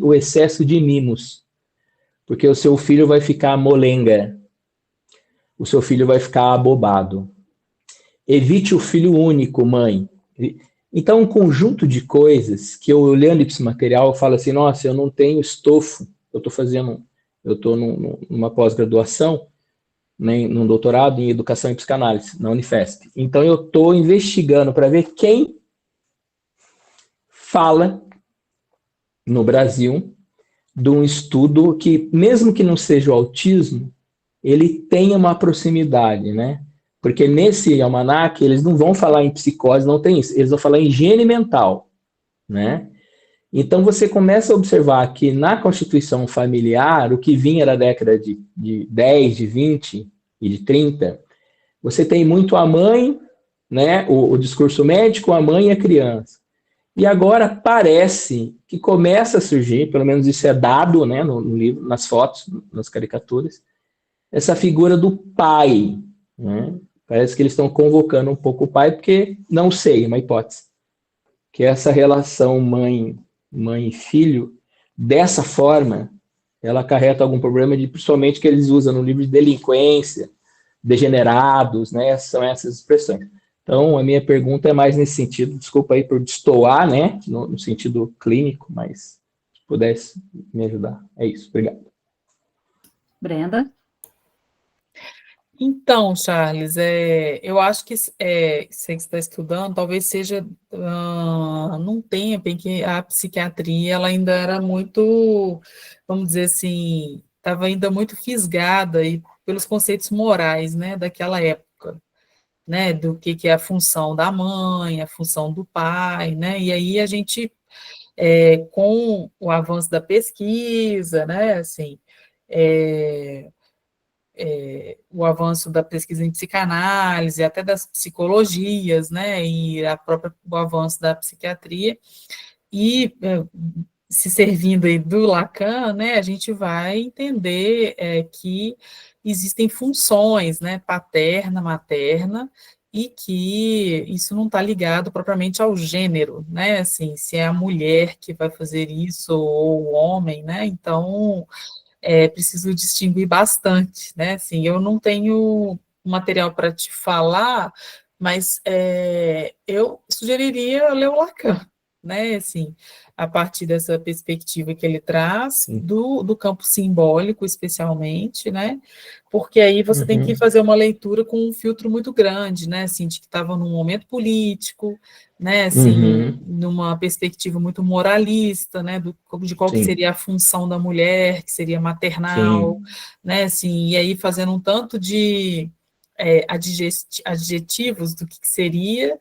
o excesso de mimos, porque o seu filho vai ficar molenga, o seu filho vai ficar abobado. Evite o filho único, mãe. Então, um conjunto de coisas que eu, olhando esse material, eu falo assim, nossa, eu não tenho estofo, eu estou numa pós-graduação, né, num doutorado em Educação e Psicanálise, na Unifesp. Então, eu estou investigando para ver quem fala no Brasil de um estudo que, mesmo que não seja o autismo, ele tem uma proximidade, né? Porque nesse almanac, eles não vão falar em psicose, não tem isso, eles vão falar em higiene mental, né? Então, você começa a observar que na constituição familiar, o que vinha da década de 10, de 20 e de 30, você tem muito a mãe, né, o discurso médico, a mãe e a criança. E agora parece que começa a surgir, pelo menos isso é dado, né, no livro, nas fotos, nas caricaturas, essa figura do pai, né? Parece que eles estão convocando um pouco o pai, porque não sei, é uma hipótese, que essa relação mãe e filho, dessa forma, ela acarreta algum problema, principalmente que eles usam no livro de delinquência, degenerados, né? São essas expressões. Então, a minha pergunta é mais nesse sentido, desculpa aí por destoar, né? No sentido clínico, mas se pudesse me ajudar. É isso, obrigado. Brenda? Então, Charles, eu acho que você que está estudando, talvez seja num tempo em que a psiquiatria ela ainda era muito, vamos dizer assim, estava ainda muito fisgada pelos conceitos morais, né, daquela época, né, do que é a função da mãe, a função do pai, né, e aí a gente, com o avanço da pesquisa, né, assim, o avanço da pesquisa em psicanálise, até das psicologias, né, e o avanço da psiquiatria, e se servindo aí do Lacan, né, a gente vai entender que existem funções, né, paterna, materna, e que isso não está ligado propriamente ao gênero, né, assim, se é a mulher que vai fazer isso ou o homem, né, então preciso distinguir bastante, né? Assim, eu não tenho material para te falar, mas eu sugeriria ler o Lacan, né? Assim, a partir dessa perspectiva que ele traz, do campo simbólico, especialmente, né? Porque aí você tem que fazer uma leitura com um filtro muito grande, né? Assim, de que estava num momento político, né? Assim, numa perspectiva muito moralista, né? De qual que seria a função da mulher, que seria maternal, né? Assim, e aí fazendo um tanto de adjetivos do que seria.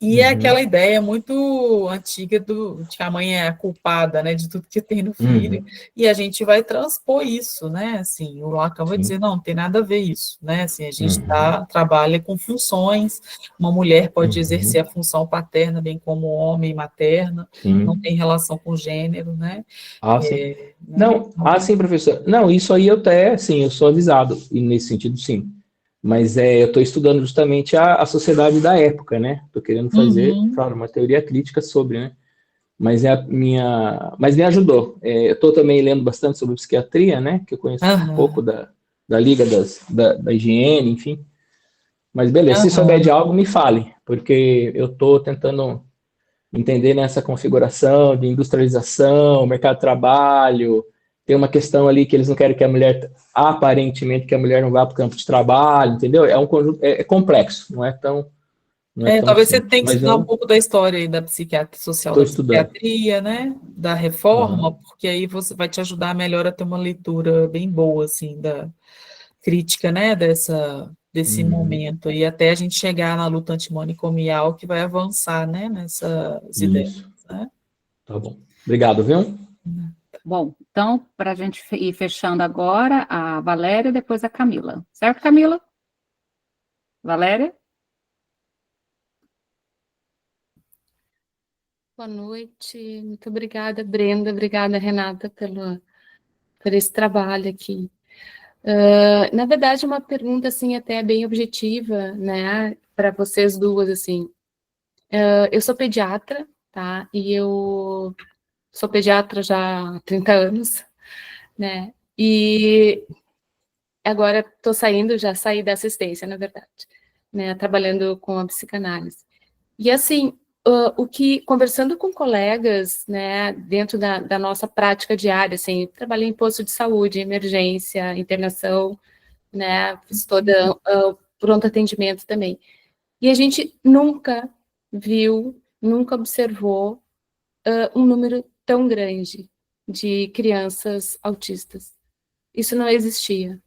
E é aquela ideia muito antiga de que a mãe é a culpada, né, de tudo que tem no filho, e a gente vai transpor isso, né, assim, o Lacan vai dizer, não tem nada a ver isso, né, assim, a gente trabalha com funções, uma mulher pode exercer a função paterna, bem como o homem materna, não tem relação com gênero, né. Sim. Não, sim, professor. Não, isso aí eu até, sim, eu sou avisado, e nesse sentido, sim. Mas eu estou estudando justamente a sociedade da época, né? Estou querendo fazer, claro, uma teoria crítica sobre, né? Mas mas me ajudou. Eu estou também lendo bastante sobre psiquiatria, né? Que eu conheço um pouco da Liga da Higiene, enfim. Mas beleza, se souber de algo, me fale, porque eu estou tentando entender nessa configuração de industrialização, mercado de trabalho. Tem uma questão ali que eles não querem que a mulher, aparentemente, que a mulher não vá para o campo de trabalho, entendeu? É um conjunto, é complexo, não é tão talvez simples. você tenha que estudar um pouco da história aí da psiquiatria social, da psiquiatria, né, da reforma, porque aí você vai te ajudar melhor a ter uma leitura bem boa, assim, da crítica, né, desse momento, e até a gente chegar na luta antimanicomial, que vai avançar, né, nessas ideias, Isso. né? Tá bom. Obrigado, viu? Bom, então, para a gente ir fechando agora, a Valéria e depois a Camila. Certo, Camila? Valéria? Boa noite, muito obrigada, Brenda, obrigada, Renata, por esse trabalho aqui. Na verdade, uma pergunta, assim, até bem objetiva, né, para vocês duas, assim. Eu sou pediatra, tá, e eu sou pediatra já há 30 anos, né, e agora estou saindo, já saí da assistência, na verdade, né, trabalhando com a psicanálise. E assim, conversando com colegas, né, dentro da nossa prática diária, assim, trabalhei em posto de saúde, emergência, internação, né, fiz toda pronto atendimento também. E a gente nunca viu, nunca observou um número tão grande de crianças autistas. Isso não existia.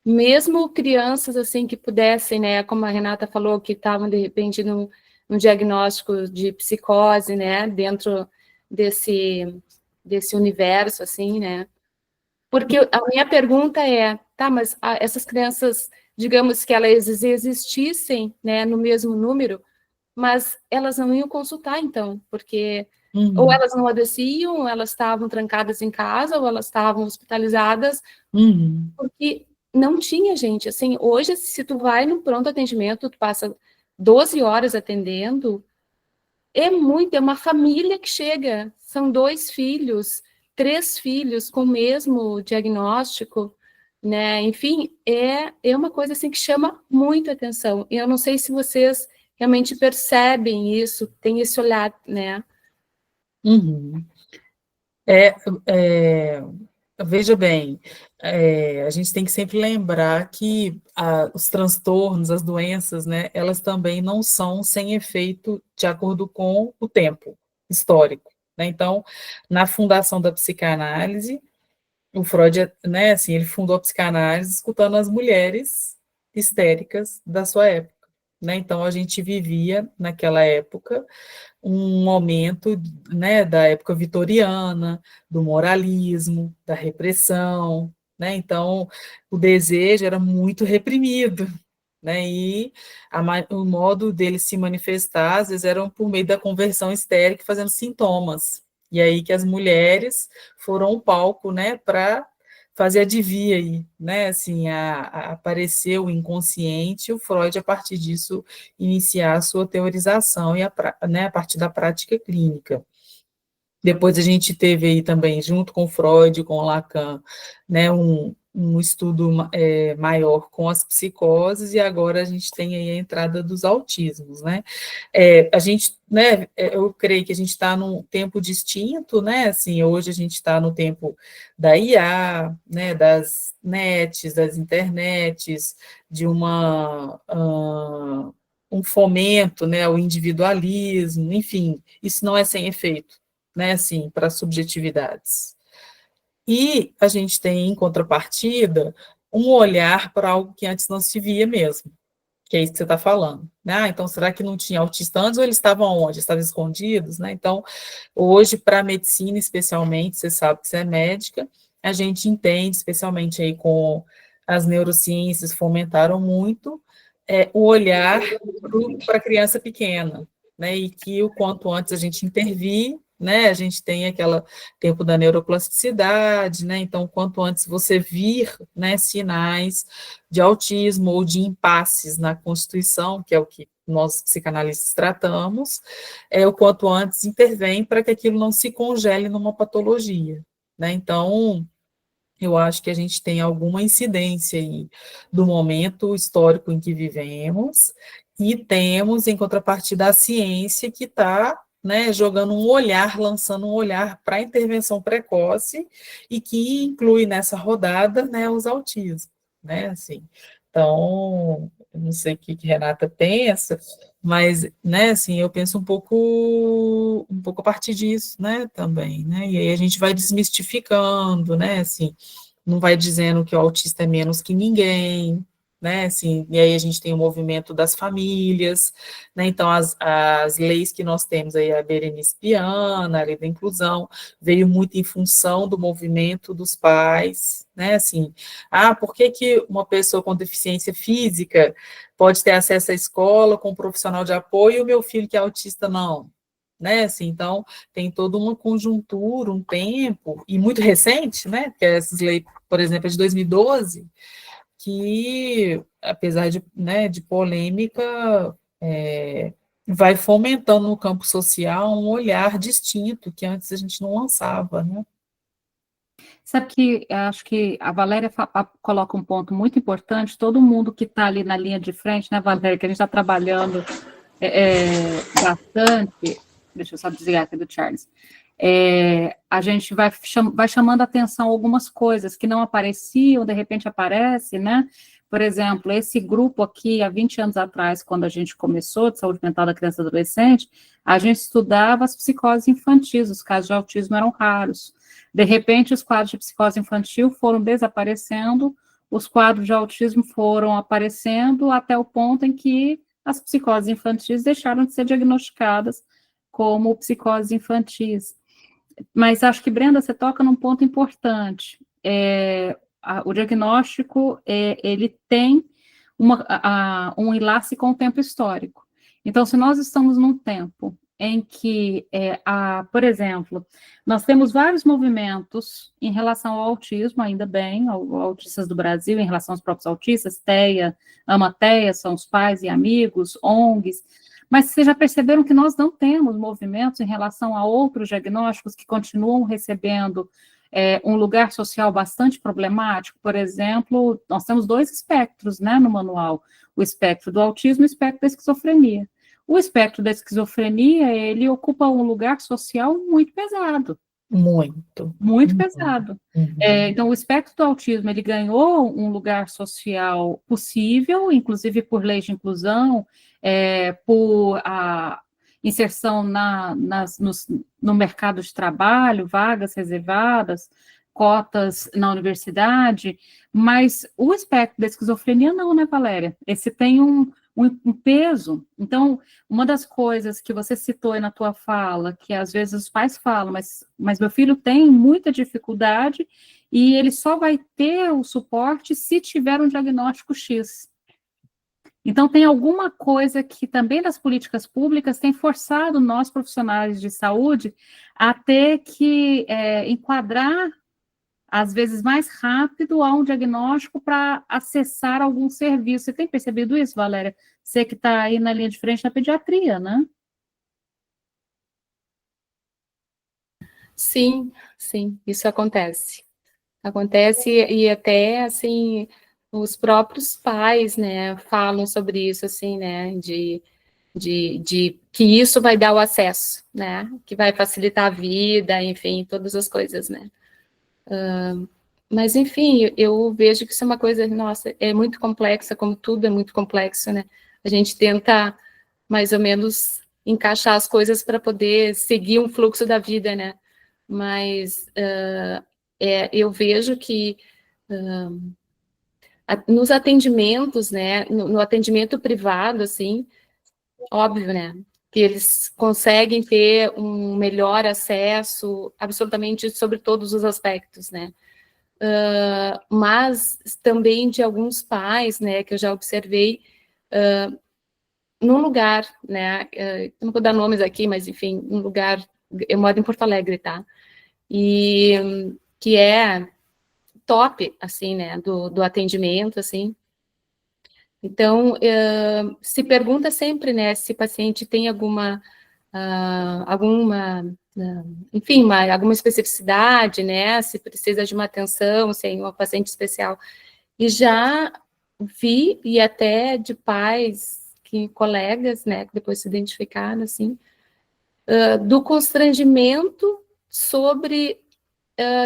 Mesmo crianças assim que pudessem, né, como a Renata falou, que estavam de repente no diagnóstico de psicose, né, dentro desse universo, assim, né, porque a minha pergunta é, tá, mas essas crianças, digamos que elas existissem, né, no mesmo número, mas elas não iam consultar, então, porque ou elas não adoeciam, ou elas estavam trancadas em casa, ou elas estavam hospitalizadas, porque não tinha gente, assim, hoje, se tu vai no pronto atendimento, tu passa 12 horas atendendo, é uma família que chega, são 2 filhos, 3 filhos com o mesmo diagnóstico, né, enfim, é uma coisa, assim, que chama muito atenção, e eu não sei se vocês realmente percebem isso, tem esse olhar, né. Veja bem, a gente tem que sempre lembrar que os transtornos, as doenças, né, elas também não são sem efeito de acordo com o tempo histórico, né? Então, na fundação da psicanálise, o Freud, né, assim, ele fundou a psicanálise escutando as mulheres histéricas da sua época, né? Então, a gente vivia, naquela época, um momento, né, da época vitoriana, do moralismo, da repressão, né? Então, o desejo era muito reprimido, né? E o modo dele se manifestar, às vezes, era por meio da conversão histérica, fazendo sintomas. E aí que as mulheres foram ao palco, né, para fazer a devia aí, né, assim, a aparecer o inconsciente, o Freud, a partir disso, iniciar a sua teorização, né, a partir da prática clínica. Depois a gente teve aí também, junto com Freud, com Lacan, né, um estudo maior com as psicoses, e agora a gente tem aí a entrada dos autismos, né? A gente, né, eu creio que a gente está num tempo distinto, né? Assim, hoje a gente está no tempo da IA, né, das nets, das internets, de um fomento, né, ao individualismo, enfim, isso não é sem efeito, né, assim, para subjetividades. E a gente tem, em contrapartida, um olhar para algo que antes não se via mesmo, que é isso que você está falando, né? Então, será que não tinha autista antes, ou eles estavam onde? Estavam escondidos, né? Então, hoje, para a medicina, especialmente, você sabe que você é médica, a gente entende, especialmente aí com as neurociências, fomentaram muito o olhar para a criança pequena, né? E que o quanto antes a gente intervir, né? A gente tem aquele tempo da neuroplasticidade, né? Então, quanto antes você vir, né, sinais de autismo ou de impasses na constituição, que é o que nós psicanalistas tratamos, o quanto antes intervém para que aquilo não se congele numa patologia, né? Então, eu acho que a gente tem alguma incidência aí do momento histórico em que vivemos, e temos, em contrapartida, a ciência que está, né, jogando um olhar, lançando um olhar para a intervenção precoce, e que inclui nessa rodada, né, os autismos, né, assim. Então, eu não sei o que Renata pensa, mas, né, assim, eu penso um pouco a partir disso, né, também, né, e aí a gente vai desmistificando, né, assim, não vai dizendo que o autista é menos que ninguém, né, assim, e aí a gente tem o movimento das famílias, né, então as leis que nós temos aí, a Berenice Piana, a lei da inclusão, veio muito em função do movimento dos pais, né, assim, por que que uma pessoa com deficiência física pode ter acesso à escola com um profissional de apoio e o meu filho que é autista não? Né, assim, então, tem toda uma conjuntura, um tempo, e muito recente, né, porque essas leis, por exemplo, é de 2012, que, apesar de, né, de polêmica, vai fomentando no campo social um olhar distinto que antes a gente não lançava, né? Sabe que acho que a Valéria coloca um ponto muito importante, todo mundo que está ali na linha de frente, né, Valéria, que a gente está trabalhando bastante, deixa eu só desligar aqui do Charles, a gente vai chamando a atenção algumas coisas que não apareciam, de repente aparece, né? Por exemplo, esse grupo aqui, há 20 anos atrás, quando a gente começou de saúde mental da criança e adolescente, a gente estudava as psicoses infantis, os casos de autismo eram raros. De repente, os quadros de psicose infantil foram desaparecendo, os quadros de autismo foram aparecendo até o ponto em que as psicoses infantis deixaram de ser diagnosticadas como psicoses infantis. Mas acho que, Brenda, você toca num ponto importante. O diagnóstico, ele tem um enlace com o tempo histórico. Então, se nós estamos num tempo em que, por exemplo, nós temos vários movimentos em relação ao autismo, ainda bem, autistas do Brasil, em relação aos próprios autistas, TEA, AMA-TEA, são os pais e amigos, ONGs, mas vocês já perceberam que nós não temos movimentos em relação a outros diagnósticos que continuam recebendo um lugar social bastante problemático? Por exemplo, nós temos 2 espectros, né, no manual, o espectro do autismo e o espectro da esquizofrenia. O espectro da esquizofrenia, ele ocupa um lugar social muito pesado. Muito pesado. Então, o espectro do autismo, ele ganhou um lugar social possível, inclusive por leis de inclusão, por a inserção no mercado de trabalho, vagas reservadas, cotas na universidade, mas o espectro da esquizofrenia não, né, Valéria? Esse tem um peso. Então, uma das coisas que você citou aí na tua fala, que às vezes os pais falam, mas meu filho tem muita dificuldade e ele só vai ter o suporte se tiver um diagnóstico X. Então, tem alguma coisa que também das políticas públicas tem forçado nós, profissionais de saúde, a ter que enquadrar, às vezes mais rápido, a um diagnóstico para acessar algum serviço. Você tem percebido isso, Valéria? Você que está aí na linha de frente na pediatria, né? Sim, isso acontece. Acontece e até, assim, os próprios pais, né, falam sobre isso, assim, né, de que isso vai dar o acesso, né, que vai facilitar a vida, enfim, todas as coisas, né. Mas, enfim, eu vejo que isso é uma coisa, nossa, é muito complexa, como tudo é muito complexo, né? A gente tenta, mais ou menos, encaixar as coisas para poder seguir um fluxo da vida, né? Mas eu vejo que nos atendimentos, né, no atendimento privado, assim, óbvio, né, que eles conseguem ter um melhor acesso, absolutamente, sobre todos os aspectos, né? Mas também de alguns pais, né, que eu já observei, num lugar, né, eu não vou dar nomes aqui, mas enfim, um lugar, eu moro em Porto Alegre, tá? E que é top, assim, né, do atendimento, assim. Então, se pergunta sempre, né, se o paciente tem enfim, alguma especificidade, né, se precisa de uma atenção, se é uma paciente especial. E já vi, e até de pais, colegas, né, que depois se identificaram, assim, do constrangimento sobre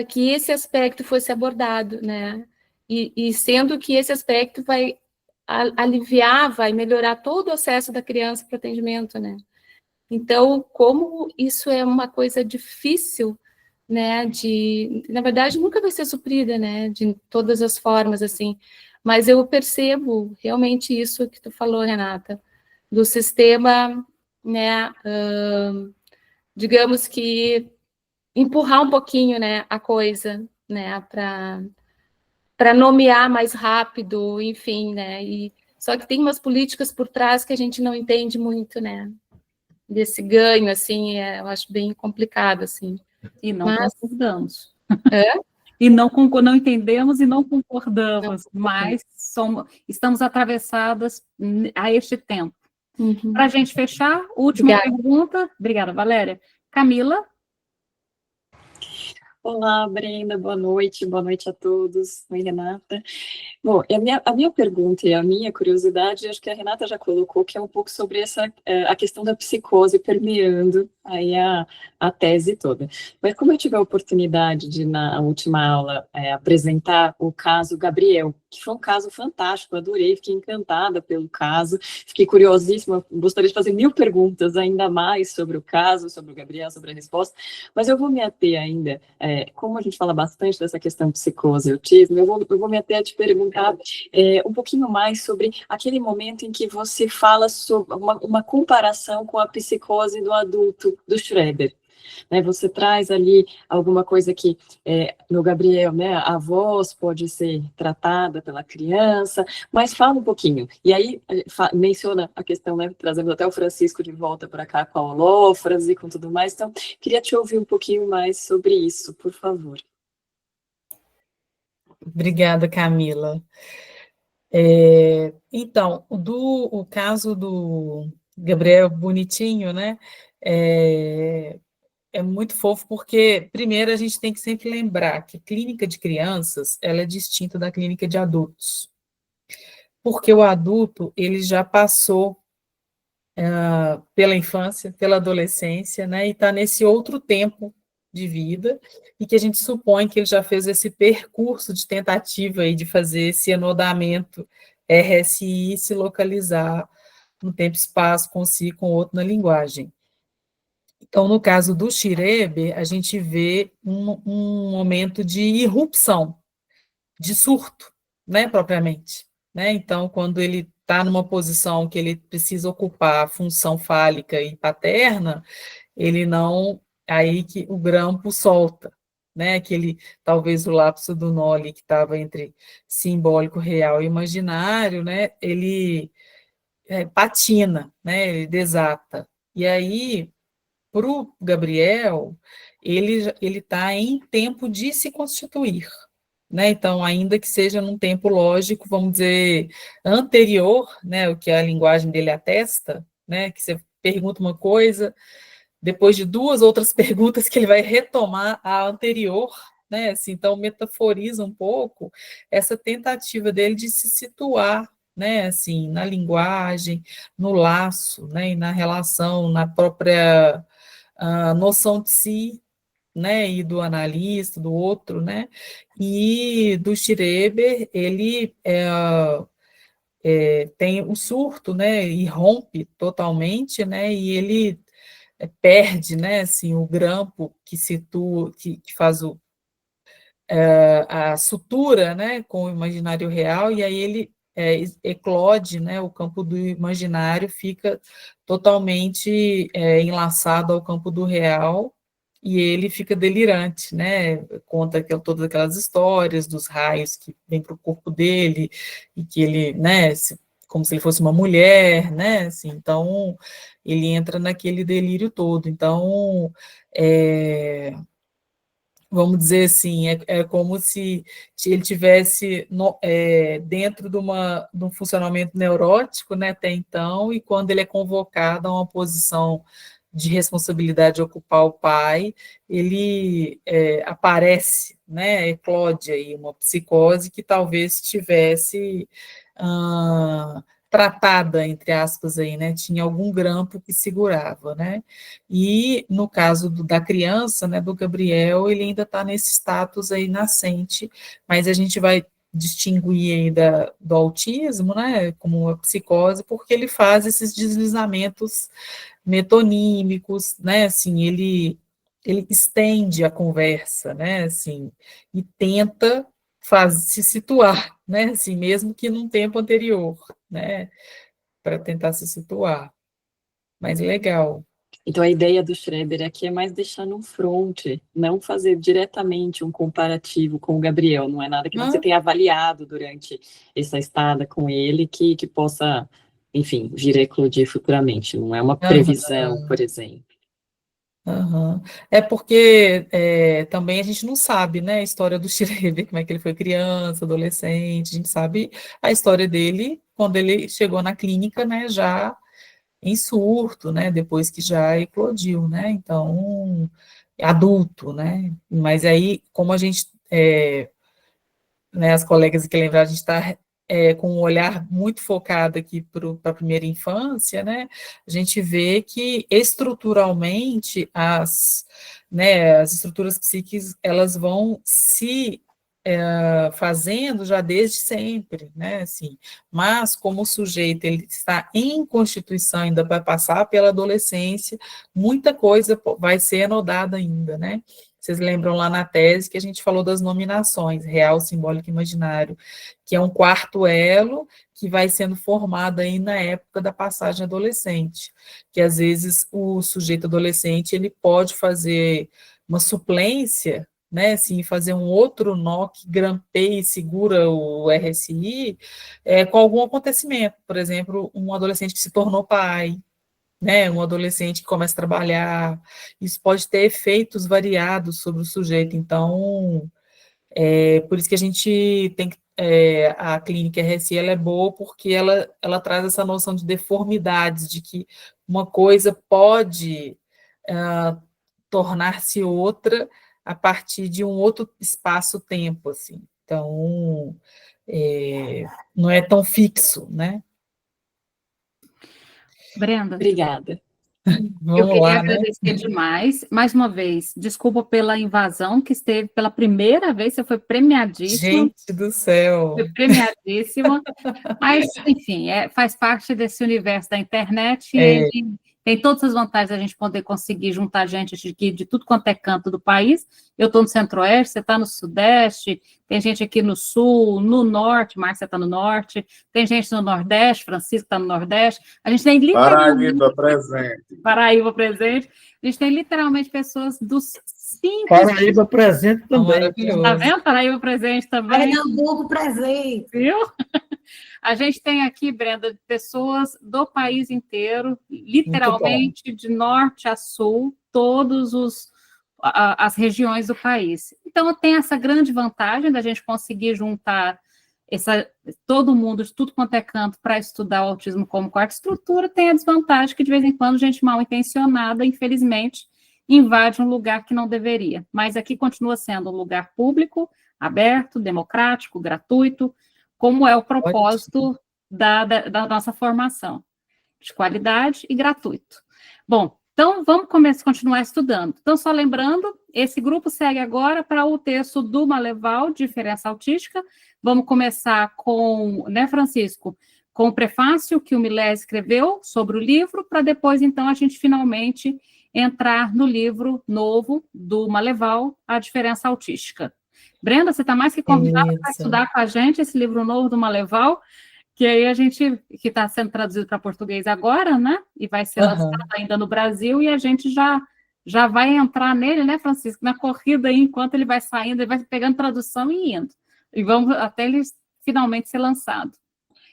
que esse aspecto fosse abordado, né, e sendo que esse aspecto vai aliviar, vai melhorar todo o acesso da criança para o atendimento, né. Então, como isso é uma coisa difícil, né, na verdade, nunca vai ser suprida, né, de todas as formas, assim, mas eu percebo realmente isso que tu falou, Renata, do sistema, né, digamos que empurrar um pouquinho, né, a coisa, né, para nomear mais rápido, enfim, né, e só que tem umas políticas por trás que a gente não entende muito, né, desse ganho, assim, eu acho bem complicado, assim. E não Mas, concordamos. é? E não entendemos e não concordamos, mas estamos atravessadas a este tempo. Uhum. Para a gente fechar, última Obrigada. pergunta. Obrigada, Valéria. Camila? Olá, Brenda, boa noite a todos. Oi, Renata. Bom, a minha pergunta e a minha curiosidade, acho que a Renata já colocou, que é um pouco sobre a questão da psicose permeando aí a tese toda. Mas como eu tive a oportunidade de, na última aula, apresentar o caso Gabriel, que foi um caso fantástico, adorei, fiquei encantada pelo caso, fiquei curiosíssima, gostaria de fazer 1000 perguntas ainda mais sobre o caso, sobre o Gabriel, sobre a resposta, mas eu vou me ater ainda, como a gente fala bastante dessa questão de psicose e autismo, eu vou me ater a te perguntar um pouquinho mais sobre aquele momento em que você fala sobre uma comparação com a psicose do adulto, do Schreber. Né, você traz ali alguma coisa que, no Gabriel, né, a voz pode ser tratada pela criança, mas fala um pouquinho. E aí, menciona a questão, né, trazendo até o Francisco de volta para cá com a holófrase e com tudo mais. Então, queria te ouvir um pouquinho mais sobre isso, por favor. Obrigada, Camila. Então, o caso do Gabriel Bonitinho, né, é muito fofo porque, primeiro, a gente tem que sempre lembrar que clínica de crianças, ela é distinta da clínica de adultos. Porque o adulto, ele já passou pela infância, pela adolescência, né, e está nesse outro tempo de vida, e que a gente supõe que ele já fez esse percurso de tentativa aí de fazer esse anodamento RSI se localizar no tempo e espaço com si, com outro na linguagem. Então, no caso do Schreber, a gente vê um momento de irrupção, de surto, né, propriamente. Né? Então, quando ele está numa posição que ele precisa ocupar a função fálica e paterna, ele não, aí que o grampo solta, né? Aquele, talvez o lapso do Nolli, que estava entre simbólico, real e imaginário, né? Ele patina, né? Ele desata. E aí, para o Gabriel, ele está em tempo de se constituir, né? Então, ainda que seja num tempo lógico, vamos dizer, anterior, né, o que a linguagem dele atesta, né, que você pergunta uma coisa, depois de 2 outras perguntas que ele vai retomar a anterior, né, assim, então metaforiza um pouco essa tentativa dele de se situar, né, assim, na linguagem, no laço, né, e na relação, na própria noção de si, né, e do analista, do outro, né, e do Schreber, ele tem um surto, né, e rompe totalmente, né, e ele perde, né, assim, o grampo que situa, que faz a sutura, né, com o imaginário real, e aí ele eclode, né, o campo do imaginário fica totalmente enlaçado ao campo do real, e ele fica delirante, né, conta todas aquelas histórias dos raios que vêm para o corpo dele, e que ele, né, como se ele fosse uma mulher, né, assim, então ele entra naquele delírio todo, então, vamos dizer assim, é como se ele tivesse dentro de um funcionamento neurótico, né, até então, e quando ele é convocado a uma posição de responsabilidade de ocupar o pai, ele aparece, né, eclode aí uma psicose que talvez tivesse tratada, entre aspas, aí, né, tinha algum grampo que segurava, né, e no caso da criança, né, do Gabriel, ele ainda está nesse status aí nascente, mas a gente vai distinguir aí do autismo, né, como uma psicose, porque ele faz esses deslizamentos metonímicos, né, assim, ele estende a conversa, né, assim, e tenta se situar, né? Assim, mesmo que num tempo anterior, né? Para tentar se situar. Mas legal. Então, a ideia do Schreber aqui é mais deixar no front, não fazer diretamente um comparativo com o Gabriel, não é nada que você tenha avaliado durante essa estada com ele que possa, enfim, vir a eclodir futuramente, não é uma previsão, por exemplo. Uhum. É porque também a gente não sabe, né, a história do Schreber, como é que ele foi criança, adolescente, a gente sabe a história dele quando ele chegou na clínica, né, já em surto, né, depois que já eclodiu, né, então, adulto, né, mas aí, como a gente, né, as colegas que lembraram, a gente está com um olhar muito focado aqui para a primeira infância, né, a gente vê que estruturalmente né, as estruturas psíquicas, elas vão se fazendo já desde sempre, né, assim, mas como o sujeito ele está em constituição, ainda vai passar pela adolescência, muita coisa vai ser anodada ainda, né. Vocês lembram lá na tese que a gente falou das nominações, real, simbólico e imaginário, que é um quarto elo que vai sendo formado aí na época da passagem adolescente, que às vezes o sujeito adolescente ele pode fazer uma suplência, né, assim, fazer um outro nó que grampeia e segura o RSI com algum acontecimento, por exemplo, um adolescente que se tornou pai, né, um adolescente que começa a trabalhar, isso pode ter efeitos variados sobre o sujeito, então, por isso que a gente tem que, a clínica RSI, ela é boa porque ela traz essa noção de deformidades, de que uma coisa pode tornar-se outra a partir de um outro espaço-tempo, assim, então, não é tão fixo, né? Brenda. Obrigada. Eu queria Lá, agradecer né? demais, mais uma vez, desculpa pela invasão, que esteve pela primeira vez, você foi premiadíssima. Gente do céu! Foi premiadíssima, mas, enfim, faz parte desse universo da internet, e ele tem todas as vantagens da gente poder conseguir juntar gente aqui de tudo quanto é canto do país. Eu estou no Centro-Oeste, você está no Sudeste, tem gente aqui no Sul, no Norte, Márcia está no Norte, tem gente no Nordeste, Francisco está no Nordeste, a gente tem literalmente... Paraíba presente. A gente tem literalmente pessoas dos 5... Paraíba presente também. Maravilhoso. Tá vendo? Paraíba presente também. Pernambuco presente. Viu? A gente tem aqui, Brenda, pessoas do país inteiro, literalmente de norte a sul, todas as regiões do país. Então, tem essa grande vantagem da gente conseguir juntar todo mundo de tudo quanto é canto para estudar o autismo como quarta estrutura. Tem a desvantagem que, de vez em quando, gente mal intencionada, infelizmente, invade um lugar que não deveria. Mas aqui continua sendo um lugar público, aberto, democrático, gratuito, como é o propósito da nossa formação, de qualidade e gratuito. Bom, então vamos continuar estudando. Então, só lembrando, esse grupo segue agora para o texto do Maleval, Diferença Autística. Vamos começar com, né, Francisco, com o prefácio que o Milés escreveu sobre o livro, para depois, então, a gente finalmente entrar no livro novo do Maleval, A Diferença Autística. Brenda, você está mais que convidada para estudar com a gente esse livro novo do Maleval, que aí a gente, que está sendo traduzido para português agora, né, e vai ser lançado ainda no Brasil, e a gente já vai entrar nele, né, Francisco, na corrida aí, enquanto ele vai saindo, ele vai pegando tradução e indo, e vamos até ele finalmente ser lançado.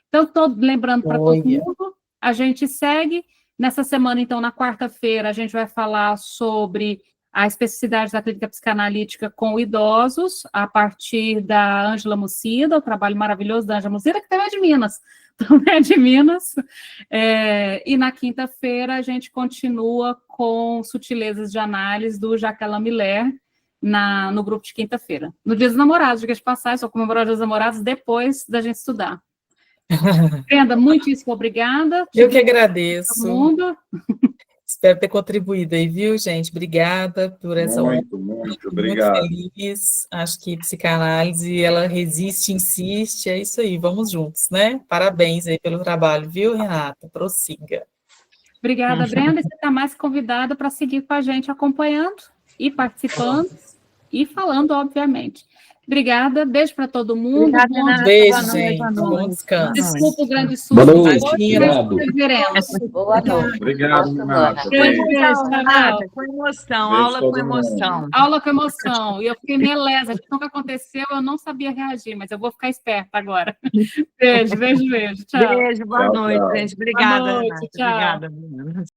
Então, lembrando para todo mundo, a gente segue. Nessa semana, então, na quarta-feira, a gente vai falar sobre a especificidade da clínica psicanalítica com idosos, a partir da Ângela Mucida, o trabalho maravilhoso da Ângela Mucida, que também é de Minas. Também é de Minas. E na quinta-feira, a gente continua com sutilezas de análise do Jacques Miller no grupo de quinta-feira. No Dia dos Namorados, diga de passagem, só comemorar o Dia dos Namorados depois da gente estudar. Brenda, muitíssimo obrigada. Eu que agradeço. Mundo. Espero ter contribuído aí, viu, gente? Obrigada por essa muito obrigado. Muito feliz. Acho que psicanálise, ela resiste, insiste, é isso aí, vamos juntos, né? Parabéns aí pelo trabalho, viu, Renata? Prossiga. Obrigada, Brenda. Você está mais convidada para seguir com a gente, acompanhando e participando e falando, obviamente. Obrigada, beijo para todo mundo. Obrigada, Bom Renata. Beijo, Boa noite, gente. boa Bom noite. descanso. Desculpa o grande susto. Boa noite, Hoje obrigado. veremos. Boa noite. Obrigado, Boa semana. Renata. Beijo, Beijo. beijo, Carol. Com emoção, Beijo aula todo com emoção. mundo. Aula com emoção. E eu fiquei meleza. Nunca aconteceu, eu não sabia reagir, mas eu vou ficar esperta agora. Beijo, beijo, beijo. Tchau. Beijo, boa Tchau, noite, tchau. gente. Obrigada, Boa noite, Renata. tchau. Obrigada, Bruna.